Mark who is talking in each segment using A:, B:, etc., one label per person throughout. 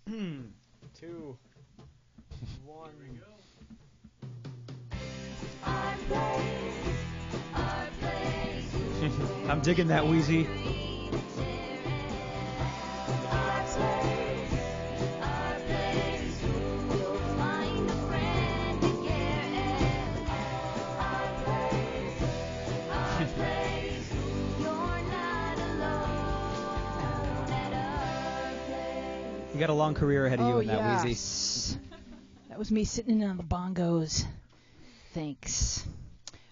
A: 2, 1. Here we go.
B: I'm digging that, Wheezy. You got a long career ahead of you in that, Wheezy.
C: That was me sitting in on the bongos. Thanks.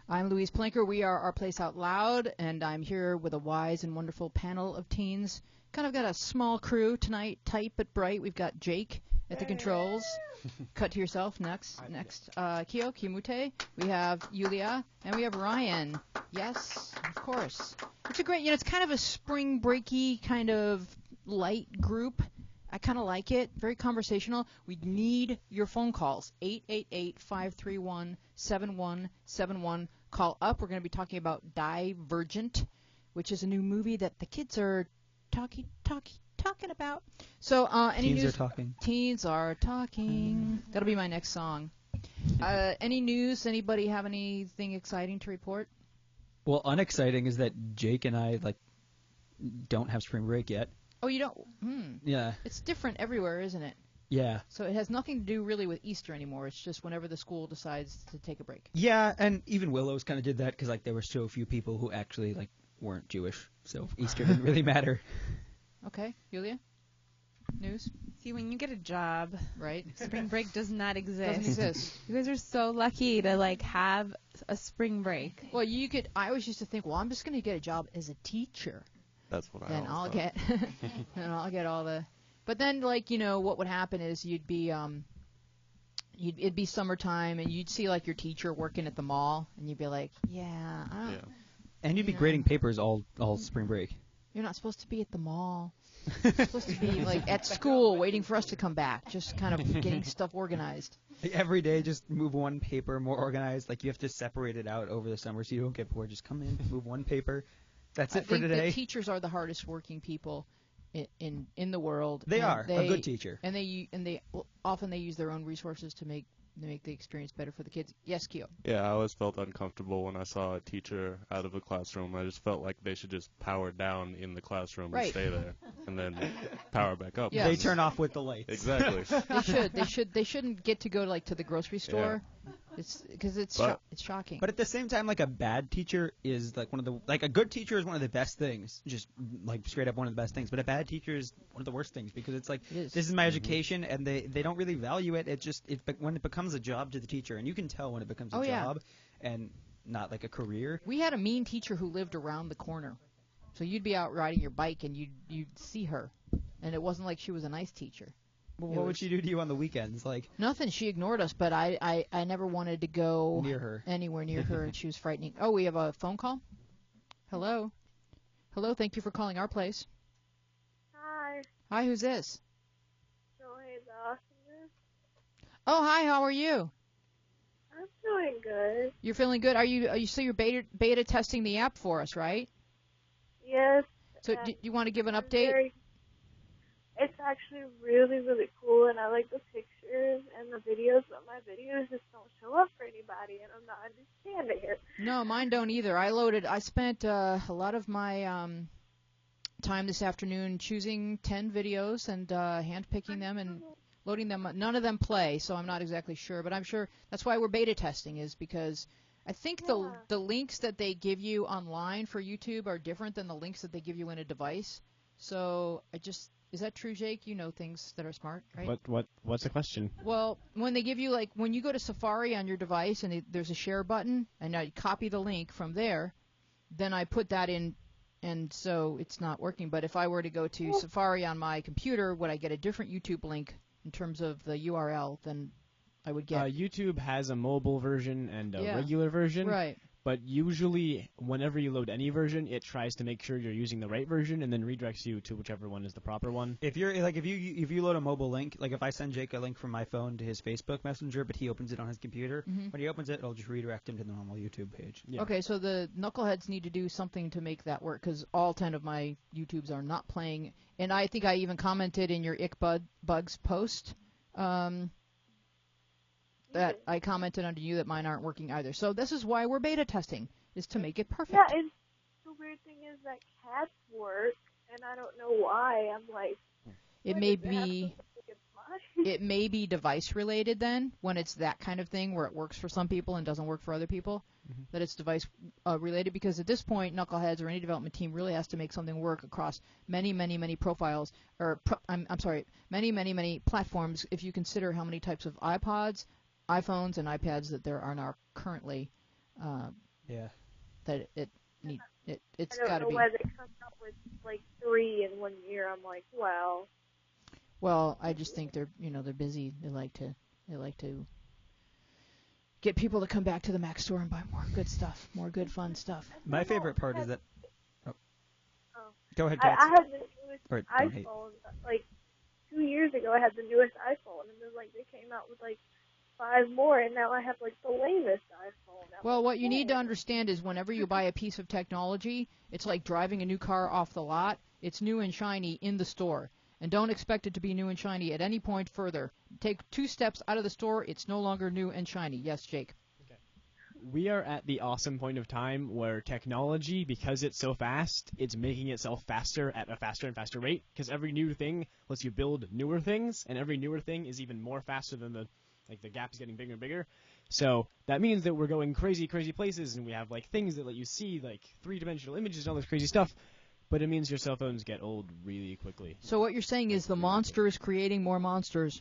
C: I'm Louise Plinker. We are Our Place Out Loud, and I'm here with a wise and wonderful panel of teens. Kind of got a small crew tonight, tight but bright. We've got Jake at the controls. Cut to yourself next. Kyo Kimute. We have Yulia, and we have Ryan. Yes, of course. It's a great, it's kind of a spring breaky kind of light group. I kind of like it. Very conversational. We need your phone calls. 888-531-7171. Call up. We're going to be talking about Divergent, which is a new movie that the kids are talking about. So any
B: Teens
C: news?
B: are talking.
C: Teens are talking. That'll be my next song. Any news? Anybody have anything exciting to report?
B: Well, unexciting is that Jake and I don't have spring break yet.
C: Oh, you don't?
B: Yeah.
C: It's different everywhere, isn't it?
B: Yeah.
C: So it has nothing to do really with Easter anymore. It's just whenever the school decides to take a break.
B: Yeah, and even Willows kind of did that because there were so few people who actually weren't Jewish, so Easter didn't really matter.
C: Okay, Yulia? News?
D: See, when you get a job,
C: right?
D: Spring break does not exist.
C: Doesn't exist.
D: You guys are so lucky to have a spring break.
C: Well, I always used to think, well, I'm just going to get a job as a teacher.
A: That's what
C: then
A: I'll
C: get then I'll get all the. But then, what would happen is it'd be summertime, and you'd see your teacher working at the mall, and you'd be like, yeah.
B: And you'd be grading papers all spring break.
C: You're not supposed to be at the mall. You're supposed to be at school, waiting for us to come back, just kind of getting stuff organized.
B: Every day, just move one paper more organized. You have to separate it out over the summer so you don't get bored. Just come in, move one paper. That's it for today.
C: I think the teachers are the hardest working people in the world.
B: They are a good teacher,
C: and they often use their own resources to make the experience better for the kids. Yes, Kyo.
E: Yeah, I always felt uncomfortable when I saw a teacher out of a classroom. I just felt like they should just power down in the classroom and stay there, and then power back up.
C: Yes.
B: They turn off with the lights.
E: Exactly.
C: They shouldn't get to go to the grocery store. Yeah. It's shocking.
B: But at the same time, a bad teacher is one of the a good teacher is one of the best things, just straight up one of the best things. But a bad teacher is one of the worst things because it's this is my education, and they don't really value it. When it becomes a job to the teacher, and you can tell when it becomes a job and not a career.
C: We had a mean teacher who lived around the corner, so you'd be out riding your bike and you'd see her, and it wasn't like she was a nice teacher.
B: Well, what would she do to you on the weekends?
C: Nothing. She ignored us, but I never wanted to go anywhere near her, and she was frightening. Oh, we have a phone call? Hello? Hello, thank you for calling Our Place.
F: Hi.
C: Hi, who's this?
F: Joey Dawson.
C: Oh, hi, how are you?
F: I'm doing good.
C: You're feeling good? Are you so you're beta testing the app for us, right?
F: Yes.
C: So do you want to give an update?
F: It's actually really, really cool, and I like the pictures and the videos, but my videos just don't show up for anybody, and I'm not understanding it.
C: No, mine don't either. I spent a lot of my time this afternoon choosing 10 videos and hand-picking them and loading them. None of them play, so I'm not exactly sure, but I'm sure that's why we're beta testing, is because I think the links that they give you online for YouTube are different than the links that they give you in a device. So is that true, Jake? You know things that are smart, right?
A: What's the question?
C: Well, when they give you when you go to Safari on your device and there's a share button, and I copy the link from there, then I put that in, and so it's not working. But if I were to go to Safari on my computer, would I get a different YouTube link in terms of the URL than I would get?
A: YouTube has a mobile version and a regular version.
C: Right.
A: But usually, whenever you load any version, it tries to make sure you're using the right version and then redirects you to whichever one is the proper one.
B: If you're if you load a mobile link, if I send Jake a link from my phone to his Facebook Messenger, but he opens it on his computer, when he opens it, it'll just redirect him to the normal YouTube page.
A: Yeah.
C: Okay, so the knuckleheads need to do something to make that work, because all 10 of my YouTubes are not playing, And I think I even commented in your Bugs post that I commented under you that mine aren't working either. So this is why we're beta testing, is to make it perfect.
F: Yeah, and the weird thing is that cats work, and I don't know why. I'm like,
C: it may be device related then, when it's that kind of thing where it works for some people and doesn't work for other people, that it's device related, because at this point, Knuckleheads or any development team really has to make something work across many, many, many profiles, or many, many, many platforms if you consider how many types of iPods, iPhones, and iPads that there are now currently. That it's got to be.
F: I don't know why they come up with like 3 in 1 year. I'm like, wow.
C: Well, I just think they're busy. They like to get people to come back to the Mac store and buy more good stuff, more good fun stuff.
B: My favorite part is that. Go ahead,
F: I had the newest
B: iPhone.
F: Like 2 years ago, I had the newest iPhone, and then like they came out with like 5 more, and now I have like the latest iPhone.
C: Well, what you need to understand is whenever you buy a piece of technology, it's like driving a new car off the lot. It's new and shiny in the store. And don't expect it to be new and shiny at any point further. Take 2 steps out of the store, it's no longer new and shiny. Yes, Jake?
A: Okay. We are at the awesome point of time where technology, because it's so fast, it's making itself faster at a faster and faster rate, because every new thing lets you build newer things, and every newer thing is even more faster than the gap is getting bigger and bigger. So that means that we're going crazy, crazy places, and we have like things that let you see like 3-dimensional images and all this crazy stuff. But it means your cell phones get old really quickly.
C: So what you're saying is the monster is creating more monsters.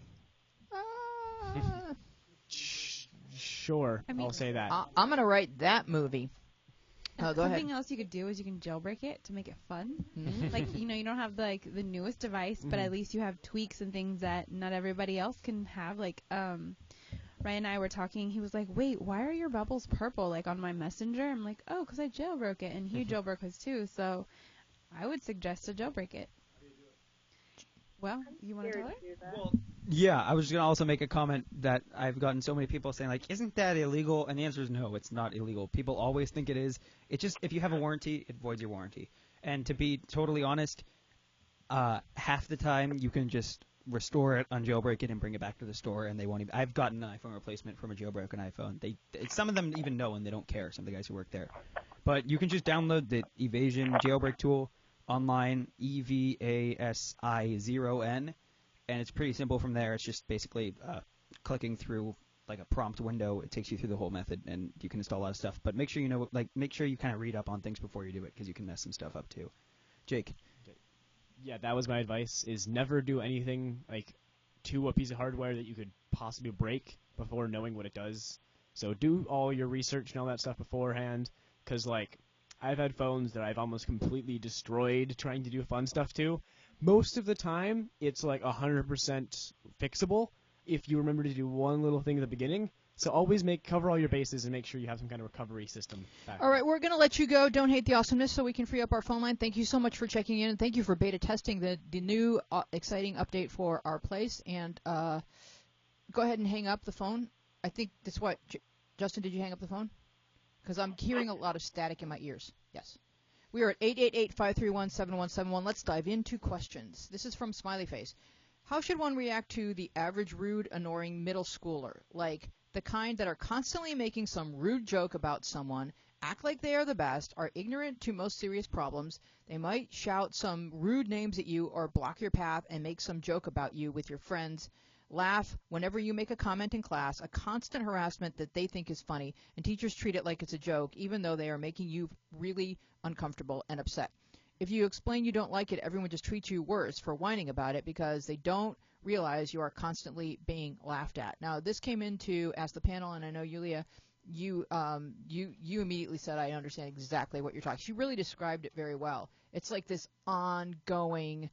A: Sure, I'll say that.
C: I'm going to write that movie. Go ahead.
D: Something else you could do is you can jailbreak it to make it fun. Like, you don't have like the newest device, but at least you have tweaks and things that not everybody else can have. Like, Ryan and I were talking. He was like, "Wait, why are your bubbles purple?" Like on my Messenger. I'm like, "Oh, because I jailbroke it," and he jailbroke his too. So I would suggest to jailbreak it. Well, you want to tell her?
B: Well, yeah, I was going to also make a comment that I've gotten so many people saying, like, isn't that illegal? And the answer is no, it's not illegal. People always think it is. It's just if you have a warranty, it voids your warranty. And to be totally honest, half the time you can just restore it, unjailbreak it, and bring it back to the store, and they won't even. I've gotten an iPhone replacement from a jailbroken iPhone. Some of them even know, and they don't care, some of the guys who work there. But you can just download the Evasion jailbreak tool online, EVASI0N, and it's pretty simple from there. It's just basically clicking through like a prompt window. It takes you through the whole method, and you can install a lot of stuff. But make sure make sure you kind of read up on things before you do it, because you can mess some stuff up too. Jake.
A: Yeah, that was my advice, is never do anything like to a piece of hardware that you could possibly break before knowing what it does. So do all your research and all that stuff beforehand, because like I've had phones that I've almost completely destroyed trying to do fun stuff to. Most of the time, it's like 100% fixable if you remember to do one little thing at the beginning. So always cover all your bases and make sure you have some kind of recovery system back.
C: All right, we're going to let you go. Don't hate the awesomeness so we can free up our phone line. Thank you so much for checking in, and thank you for beta testing the new exciting update for our place. And go ahead and hang up the phone. I think that's what Justin, did you hang up the phone? Because I'm hearing a lot of static in my ears. Yes. We are at 888-531-7171. Let's dive into questions. This is from Smiley Face. How should one react to the average rude, annoying middle schooler? Like the kind that are constantly making some rude joke about someone, act like they are the best, are ignorant to most serious problems. They might shout some rude names at you or block your path and make some joke about you with your friends. Laugh whenever you make a comment in class, a constant harassment that they think is funny, and teachers treat it like it's a joke, even though they are making you really uncomfortable and upset. If you explain you don't like it, everyone just treats you worse for whining about it because they don't realize you are constantly being laughed at. Now, this came into Ask the Panel, and I know, Yulia, you immediately said, I understand exactly what you're talking. She really described it very well. It's like this ongoing,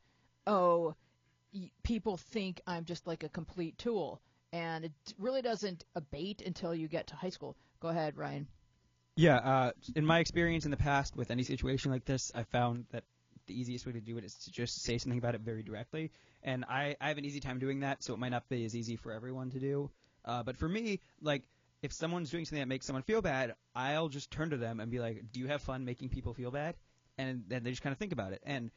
C: people think I'm just like a complete tool, and it really doesn't abate until you get to high school. Go ahead, Ryan.
B: Yeah, in my experience in the past with any situation like this, I found that the easiest way to do it is to just say something about it very directly. And I have an easy time doing that, so it might not be as easy for everyone to do. But for me, like, if someone's doing something that makes someone feel bad, I'll just turn to them and be like, do you have fun making people feel bad? And then they just kind of think about it. And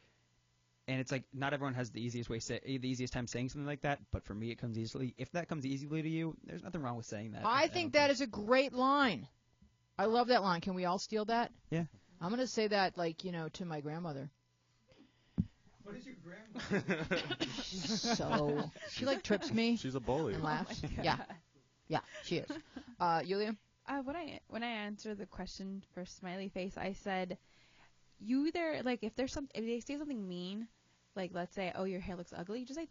B: And it's like not everyone has the easiest time saying something like that, but for me it comes easily. If that comes easily to you, there's nothing wrong with saying that.
C: I think that is a great line. I love that line. Can we all steal that?
B: Yeah.
C: I'm going to say that, like, to my grandmother.
B: What is your grandmother?
C: So she like trips me.
E: She's a bully.
C: And laughs.
D: Oh my
C: Yeah.
D: God.
C: Yeah, she is. Yulia?
D: When I answered the question for smiley face, I said, you either like if they say something mean, like let's say, oh, your hair looks ugly, just say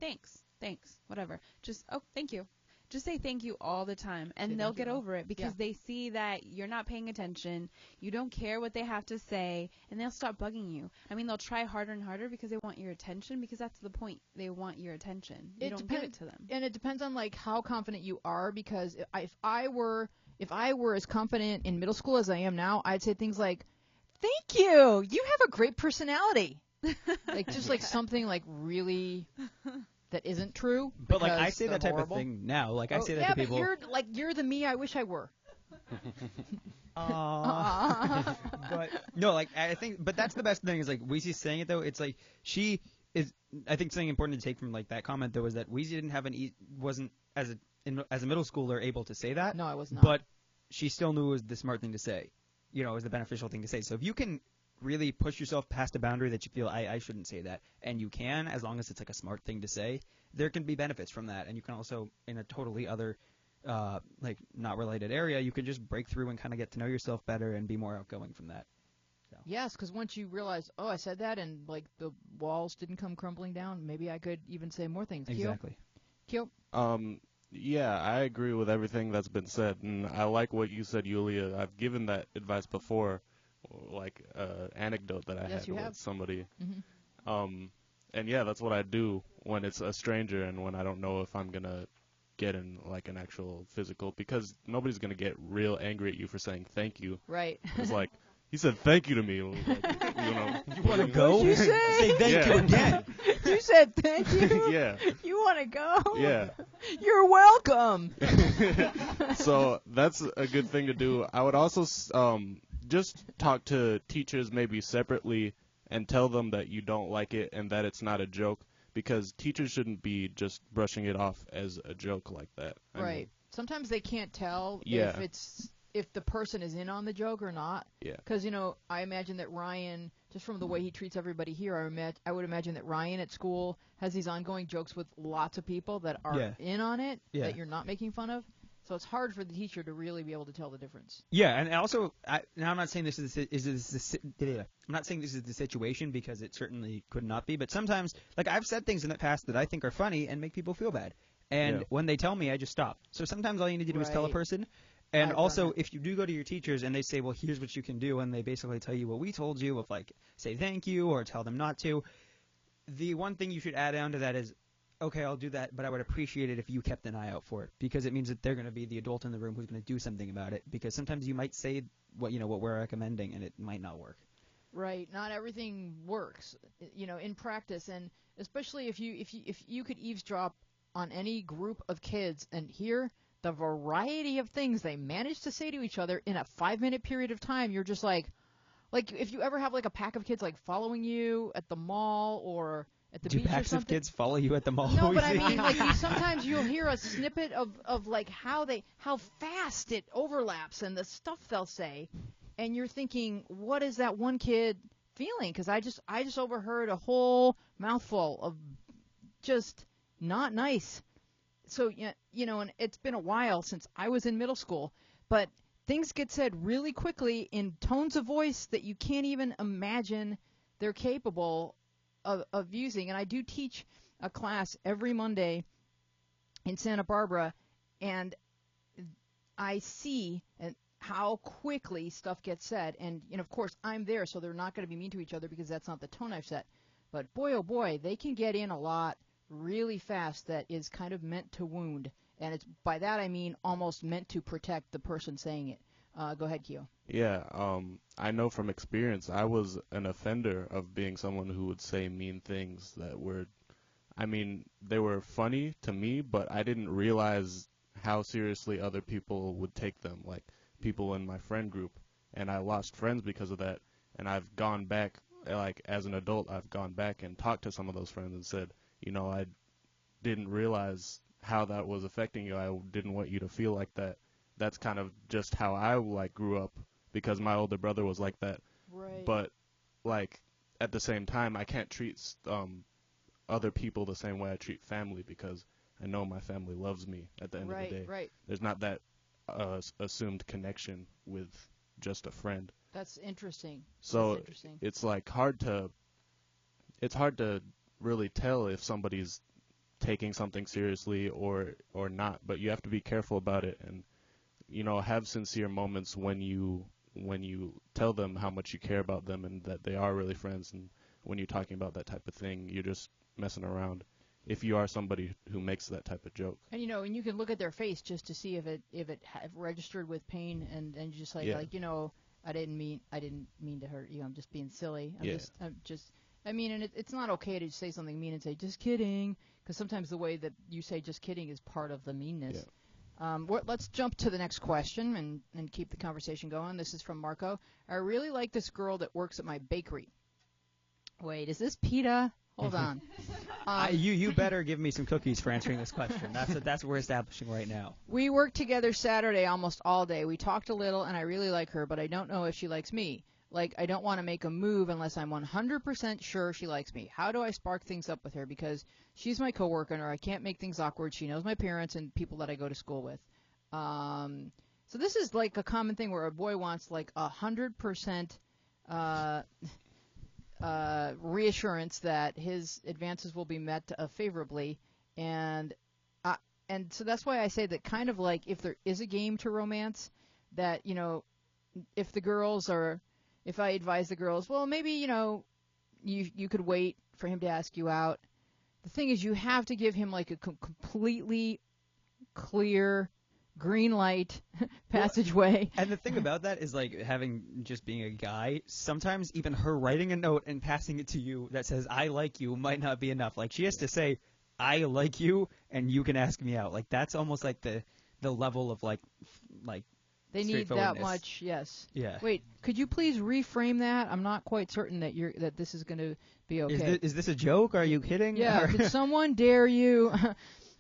D: thanks, whatever. Just thank you. Just say thank you all the time, and they'll get over it because they see that you're not paying attention, you don't care what they have to say, and they'll stop bugging you. I mean, they'll try harder and harder because they want your attention, because that's the point. They want your attention. You don't give it to them.
C: And it depends on like how confident you are, because if I were as confident in middle school as I am now, I'd say things like, "Thank you. You have a great personality." Like just like something like really that isn't true.
B: But like I say that type of thing now. Like I say that to people.
C: Yeah, but you're the me I wish I were.
B: But no, like I think, but that's the best thing is like Weezy saying it though. It's like she is. I think something important to take from like that comment though is that Weezy didn't have wasn't as a middle schooler able to say that.
C: No, I was not.
B: But she still knew it was the smart thing to say. It was the beneficial thing to say. So if you can really push yourself past a boundary that you feel I shouldn't say that, and you can, as long as it's like a smart thing to say, there can be benefits from that. And you can also, in a totally other like not related area, you can just break through and kind of get to know yourself better and be more outgoing from that. So.
C: Yes, because once you realize, oh, I said that, and like the walls didn't come crumbling down, maybe I could even say more things.
B: Exactly.
C: Kyo?
E: Yeah, I agree with everything that's been said, and I like what you said, Yulia. I've given that advice before, like anecdote that I had with somebody.
C: Mm-hmm.
E: And yeah, that's what I do when it's a stranger and when I don't know if I'm gonna get in like an actual physical, because nobody's gonna get real angry at you for saying thank you.
C: Right.
E: It's like, he said thank you to me. Like,
B: you want to go?
C: What'd you say?
B: Say thank you again.
C: You said thank you?
E: Yeah.
C: You want to go?
E: Yeah.
C: You're welcome.
E: So that's a good thing to do. I would also just talk to teachers maybe separately and tell them that you don't like it and that it's not a joke, because teachers shouldn't be just brushing it off as a joke like that.
C: Right.
E: I mean,
C: sometimes they can't tell
E: Yeah.
C: if the person is in on the joke or not.
E: Yeah.
C: Because, I imagine that Ryan, just from the way he treats everybody here, I would imagine that Ryan at school has these ongoing jokes with lots of people that are in on it, that you're not making fun of. So it's hard for the teacher to really be able to tell the difference.
B: Yeah, and also, now I'm not saying this I'm not saying this is the situation, because it certainly could not be. But sometimes, like I've said things in the past that I think are funny and make people feel bad, and when they tell me, I just stop. So sometimes all you need to do is tell a person. And also, if you do go to your teachers and they say, well, here's what you can do, and they basically tell you what we told you, of like say thank you or tell them not to, the one thing you should add on to that is, okay, I'll do that, but I would appreciate it if you kept an eye out for it, because it means that they're going to be the adult in the room who's going to do something about it, because sometimes you might say what we're recommending and it might not work.
C: Right. Not everything works, in practice, and especially if you could eavesdrop on any group of kids and hear the variety of things they manage to say to each other in a 5-minute period of time, you're just like if you ever have like a pack of kids like following you at the mall or at the beach or something. Do
B: packs of kids follow you at the mall?
C: No, but I mean, like sometimes you'll hear a snippet of like how fast it overlaps and the stuff they'll say, and you're thinking, what is that one kid feeling? Because I just overheard a whole mouthful of just not nice. So, and it's been a while since I was in middle school, but things get said really quickly in tones of voice that you can't even imagine they're capable of using. And I do teach a class every Monday in Santa Barbara, and I see how quickly stuff gets said. And of course, I'm there, so they're not going to be mean to each other because that's not the tone I've set. But boy, oh boy, they can get in a lot really fast that is kind of meant to wound, and it's by that I mean almost meant to protect the person saying it. Go ahead, Kyo.
E: Yeah, I know from experience I was an offender of being someone who would say mean things that were, they were funny to me, but I didn't realize how seriously other people would take them, like people in my friend group, and I lost friends because of that, and I've gone back like as an adult, I've gone back and talked to some of those friends and said, I didn't realize how that was affecting you. I didn't want you to feel like that. That's kind of just how I like grew up because my older brother was like that.
C: Right.
E: But like at the same time, I can't treat other people the same way I treat family because I know my family loves me at the end of the day.
C: Right.
E: There's not that assumed connection with just a friend.
C: That's interesting.
E: So it's like hard to really tell if somebody's taking something seriously or not, but you have to be careful about it and have sincere moments when you tell them how much you care about them and that they are really friends, and when you're talking about that type of thing, you're just messing around if you are somebody who makes that type of joke.
C: And and you can look at their face just to see if it registered with pain and just like I didn't mean to hurt you. I'm just being silly. And it's not okay to say something mean and say just kidding, because sometimes the way that you say just kidding is part of the meanness.
E: Yeah.
C: Let's jump to the next question and keep the conversation going. This is from Marco. I really like this girl that works at my bakery. Wait, is this PETA? Hold on.
B: You better give me some cookies for answering this question. That's what we're establishing right now.
C: We worked together Saturday almost all day. We talked a little, and I really like her, but I don't know if she likes me. Like, I don't want to make a move unless I'm 100% sure she likes me. How do I spark things up with her? Because she's my coworker, and I can't make things awkward. She knows my parents and people that I go to school with. So this is like a common thing where a boy wants like 100% reassurance that his advances will be met favorably, and so that's why I say that kind of like if there is a game to romance, that if I advise the girls, well, maybe you could wait for him to ask you out. The thing is, you have to give him like a completely clear green light passageway.
B: And the thing about that is like just being a guy, sometimes even her writing a note and passing it to you that says I like you might not be enough. Like she has to say I like you and you can ask me out. Like that's almost like the level of like
C: they need that much. Yes.
B: Yeah.
C: Wait, could you please reframe that? I'm not quite certain that this is going to be okay.
B: Is this a joke? Are you kidding?
C: Yeah. Did someone dare you?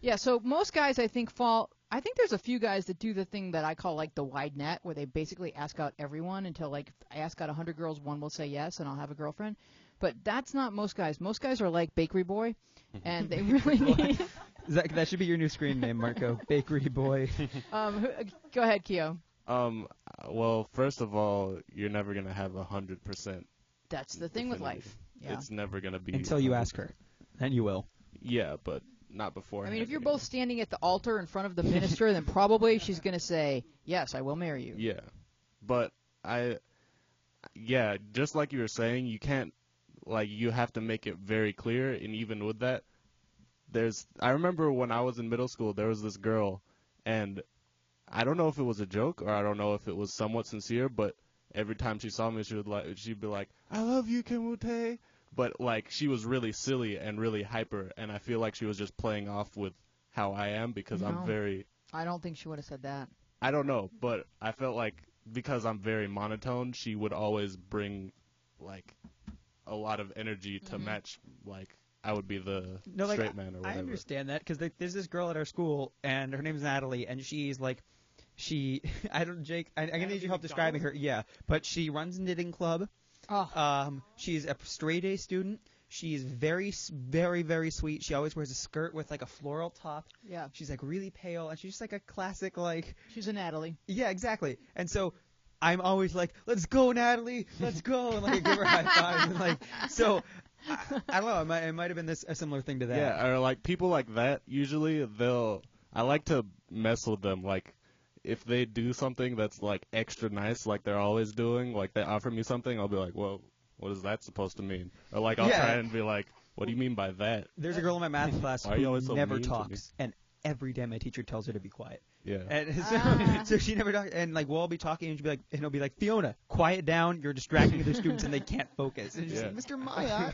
C: Yeah. So most guys I think I think there's a few guys that do the thing that I call like the wide net, where they basically ask out everyone until like if I ask out 100 girls, one will say yes, and I'll have a girlfriend. But that's not most guys. Most guys are like Bakery Boy, and they really need.
B: That should be your new screen name, Marco. Bakery Boy.
C: Go ahead, Keo.
E: Well, first of all, you're never gonna have 100%.
C: That's the thing with life. Yeah.
E: It's never gonna be
B: until you ask her, then you will.
E: Yeah, but not before.
C: I mean, if you're both standing at the altar in front of the minister, then probably she's gonna say, "Yes, I will marry you."
E: Yeah, but just like you were saying, you can't you have to make it very clear, and even with that, I remember when I was in middle school, there was this girl, and I don't know if it was a joke or I don't know if it was somewhat sincere, but every time she saw me, she'd be like, "I love you, Kimute." But like she was really silly and really hyper, and I feel like she was just playing off with how I am because I'm very.
C: I don't think she would have said that.
E: I don't know, but I felt like because I'm very monotone, she would always bring like a lot of energy to match like. I would be the straight man or whatever.
B: I understand that because there's this girl at our school, and her name's Natalie, and she's like, Jake, I'm gonna need your help describing her. Yeah, but she runs a knitting club.
C: Oh.
B: She's a straight A student. She's very, very, very sweet. She always wears a skirt with like a floral top.
C: Yeah.
B: She's like really pale, and she's just like a classic like.
C: She's a Natalie.
B: Yeah, exactly. And so. I'm always like, let's go, Natalie, let's go, and like I give her high fives, and like so. I don't know. It might have been a similar thing to that.
E: Yeah, or like people like that. Usually, I like to mess with them. Like, if they do something that's like extra nice, like they're always doing, like they offer me something, I'll be like, well, what is that supposed to mean? Or like I'll try and be like, what do you mean by that?
B: There's a girl in my math class
E: who
B: never talks, and every day my teacher tells her to be quiet.
E: Yeah.
B: And so she never talked, and like we'll all be talking, and she'll be like, and it'll be like, Fiona, quiet down, you're distracting other students, and they can't focus. And she's like, Mr. Maya.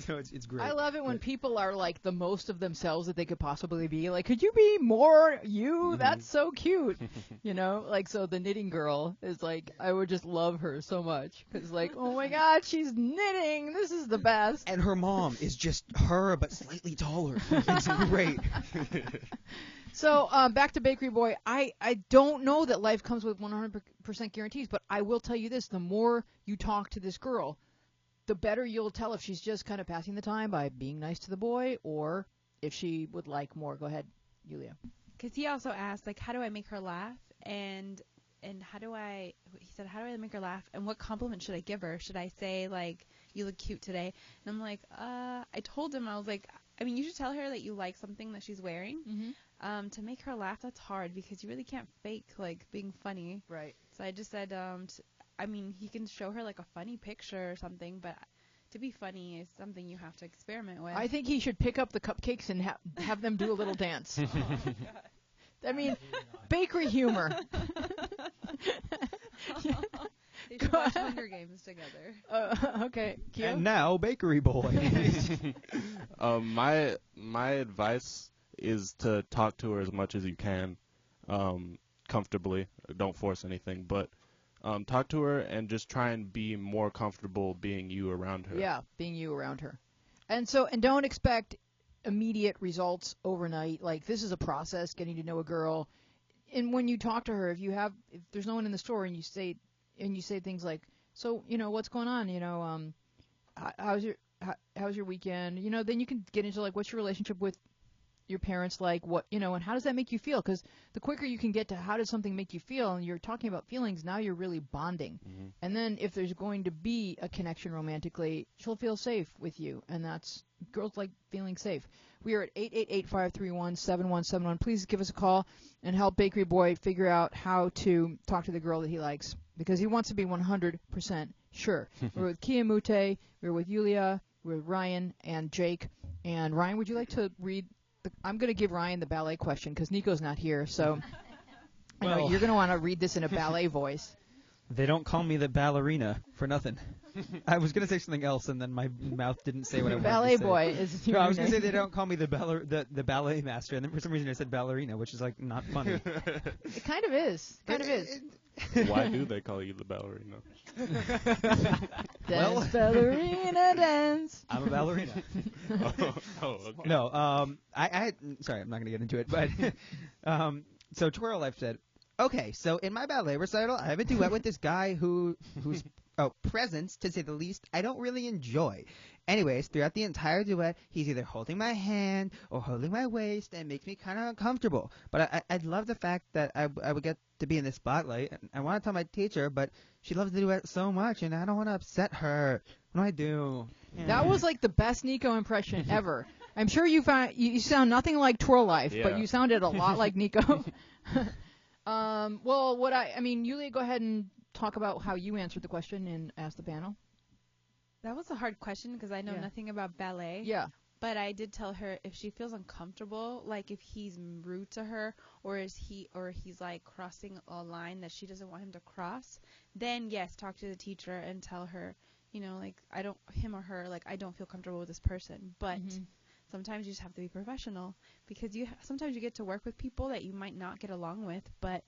B: So it's great.
C: I love it when people are like the most of themselves that they could possibly be. Like, could you be more you? That's so cute. You know, like, so the knitting girl is like, I would just love her so much. Because, like, oh my God, she's knitting. This is the best.
B: And her mom is just her, but slightly taller. It's great.
C: So back to Bakery Boy. I don't know that life comes with 100% guarantees, but I will tell you this. The more you talk to this girl, the better you'll tell if she's just kind of passing the time by being nice to the boy or if she would like more. Go ahead, Yulia.
D: Because he also asked, like, how do I make her laugh? And he said, how do I make her laugh? And what compliment should I give her? Should I say, like, you look cute today? And I'm like, I told him, I was like, I mean, you should tell her that you like something that she's wearing.
C: Mm-hmm.
D: To make her laugh, that's hard because you really can't fake, like, being funny.
C: Right.
D: So I just said, I mean, he can show her, like, a funny picture or something, but to be funny is something you have to experiment with.
C: I think he should pick up the cupcakes and have them do a little dance.
D: Oh, my God.
C: I mean, bakery humor.
D: They should watch Hunger Games together.
C: Okay. Kyo?
B: And now, Bakery Boy.
E: My advice is to talk to her as much as you can, comfortably. Don't force anything, but talk to her and just try and be more comfortable being you around her.
C: Yeah, being you around her. And don't expect immediate results overnight. Like, this is a process, getting to know a girl. And when you talk to her, if there's no one in the store and you say things like, so, you know, what's going on? You know, how's your weekend? You know, then you can get into, like, what's your relationship with your parents like? What, you know, and how does that make you feel? Because the quicker you can get to how does something make you feel, and you're talking about feelings, now you're really bonding.
E: Mm-hmm.
C: And then if there's going to be a connection romantically, she'll feel safe with you, and that's, girls like feeling safe. We are at 888-531-7171. Please give us a call and help Bakery Boy figure out how to talk to the girl that he likes, because he wants to be 100% sure. We're with Kia Mute, we're with Yulia, we're with Ryan and Jake. And Ryan, would you like to read? I'm going to give Ryan the ballet question because Nico's not here, so I know you're going to want to read this in a ballet voice.
B: They don't call me the ballerina for nothing. I was going to say something else, and then my mouth didn't say what I wanted
C: Ballet
B: to say.
C: Boy is your
B: No, I was going to say
C: name.
B: they don't call me the ballet master, and then for some reason I said ballerina, which is, like, not funny.
C: It kind of is. Kind of is.
E: Why do they call you the ballerina?
C: Dance, ballerina, dance.
B: I'm a ballerina.
E: Okay.
B: No, sorry, I'm not going to get into it, but so Twirl Life said, okay, so in my ballet recital, I have a duet with this guy whose presence, to say the least, I don't really enjoy. Anyways, throughout the entire duet, he's either holding my hand or holding my waist, and makes me kind of uncomfortable. But I love the fact that I would get to be in the spotlight. I want to tell my teacher, but she loves the duet so much, and I don't want to upset her. What do I do? Yeah.
C: That was like the best Nico impression ever. I'm sure you sound nothing like Twirl Life,
E: Yeah.
C: but you sounded a lot like Nico. Well, Yulia, go ahead and talk about how you answered the question and asked the panel.
D: That was a hard question because I know nothing about ballet.
C: Yeah.
D: But I did tell her if she feels uncomfortable, like if he's rude to her or he's like crossing a line that she doesn't want him to cross, then yes, talk to the teacher and tell her, you know, like I don't feel comfortable with this person. But sometimes you just have to be professional because sometimes you get to work with people that you might not get along with, but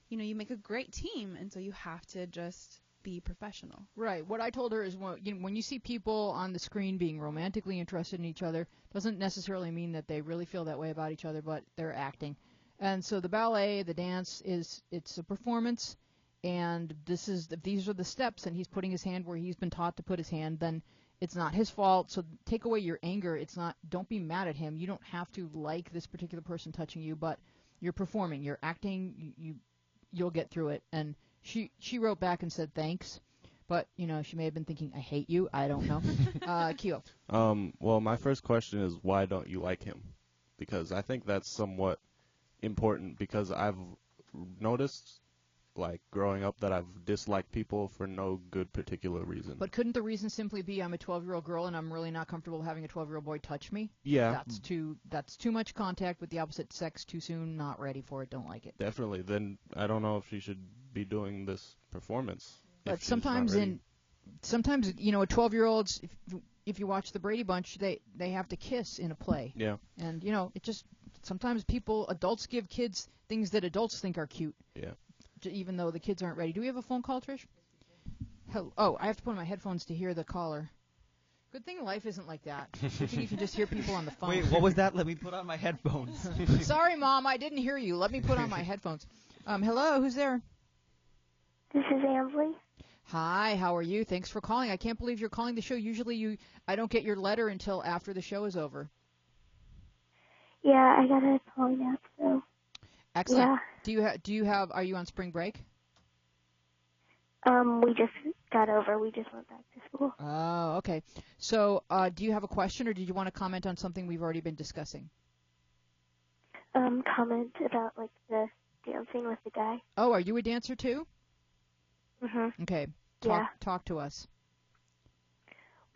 D: you know, you make a great team, and so you have to just be professional.
C: Right. What I told her is when you see people on the screen being romantically interested in each other, doesn't necessarily mean that they really feel that way about each other, but they're acting. And so the ballet, the dance it's a performance, and these are the steps, and he's putting his hand where he's been taught to put his hand, then it's not his fault. So take away your anger. Don't be mad at him. You don't have to like this particular person touching you, but you're performing, you're acting, you'll get through it. And she wrote back and said thanks, but you know, she may have been thinking I hate you. I don't know. Kyo.
E: Well, my first question is why don't you like him? Because I think that's somewhat important because I've noticed like growing up that I've disliked people for no good particular reason.
C: But couldn't the reason simply be I'm a 12-year-old girl and I'm really not comfortable having a 12-year-old boy touch me?
E: Yeah,
C: That's too much contact with the opposite sex too soon. Not ready for it. Don't like it.
E: definitely. Then I don't know if she should be doing this performance.
C: But
E: if she's not
C: sometimes
E: ready.
C: sometimes a 12-year-olds, if you watch the Brady Bunch, they have to kiss in a play.
E: Yeah.
C: And it just sometimes adults give kids things that adults think are cute.
E: Yeah.
C: Even though the kids aren't ready. Do we have a phone call, Trish? Oh, I have to put on my headphones to hear the caller. Good thing life isn't like that. Good thing you can just hear people on the phone.
B: Wait, what was that? Let me put on my headphones.
C: Sorry, Mom, I didn't hear you. Let me put on my headphones. Hello, who's there?
F: This is Ansley.
C: Hi, how are you? Thanks for calling. I can't believe you're calling the show. Usually I don't get your letter until after the show is over.
F: Yeah, I got a call now, so.
C: Excellent.
F: Yeah.
C: Are you on spring break?
F: We just got over. We just went back to school.
C: Oh, okay. So, do you have a question, or did you want to comment on something we've already been discussing?
F: Comment about, like, the dancing with the guy.
C: Oh, are you a dancer too?
F: Mm-hmm.
C: Okay.
F: Yeah.
C: Talk to us.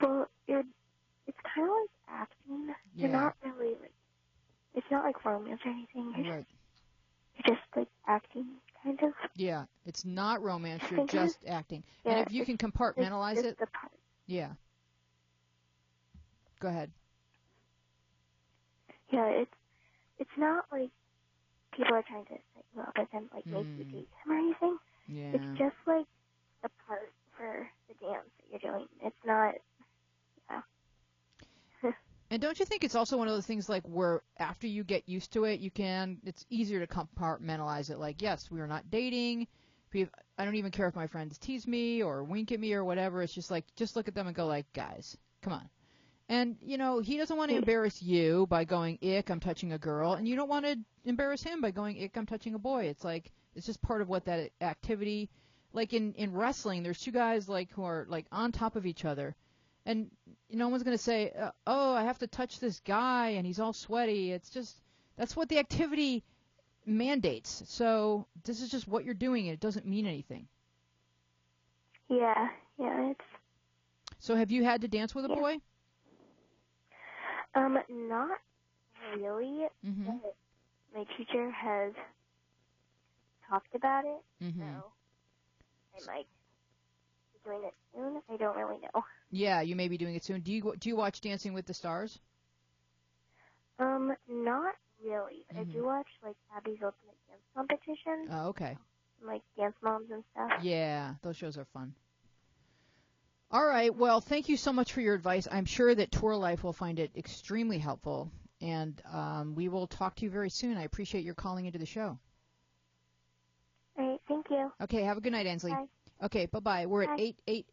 F: Well, it's kind of like acting.
C: Yeah.
F: You're not really, like, it's not like romance or anything. You're
C: Right.
F: just like, acting, kind of.
C: Yeah, it's not romance. You're
F: think
C: just acting.
F: Yeah,
C: And if you can compartmentalize
F: it's
C: it,
F: the part.
C: yeah. Go ahead.
F: Yeah, it's not like people are trying to set you up and then, like, make you date him or anything.
C: Yeah.
F: It's just, like, a part for the dance that you're doing. It's not,
C: And don't you think it's also one of those things like where after you get used to it, it's easier to compartmentalize it. Like, yes, we are not dating. I don't even care if my friends tease me or wink at me or whatever. It's just like, just look at them and go like, guys, come on. And, he doesn't want to embarrass you by going, ick, I'm touching a girl. And you don't want to embarrass him by going, ick, I'm touching a boy. It's like, it's just part of what that activity, like in wrestling, there's two guys like who are like on top of each other. And no one's going to say, oh, I have to touch this guy and he's all sweaty. It's just, that's what the activity mandates. So this is just what you're doing and it doesn't mean anything.
F: yeah, it's,
C: So have you had to dance with a boy?
F: not really,
C: Mm-hmm.
F: but my teacher has talked about it,
C: Mm-hmm.
F: so I might be doing it soon. I don't really know.
C: Yeah, you may be doing it soon. Do you watch Dancing with the Stars?
F: Not really, but I do watch, like, Abby's Ultimate Dance Competition,
C: Oh, okay.
F: and, like, Dance Moms and stuff.
C: Yeah, those shows are fun. All right. Well, thank you so much for your advice. I'm sure that Tour Life will find it extremely helpful, and we will talk to you very soon. I appreciate your calling into the show.
F: All right, thank you.
C: Okay, have a good night, Ansley.
F: Bye.
C: Okay, bye-bye. We're at
F: Bye.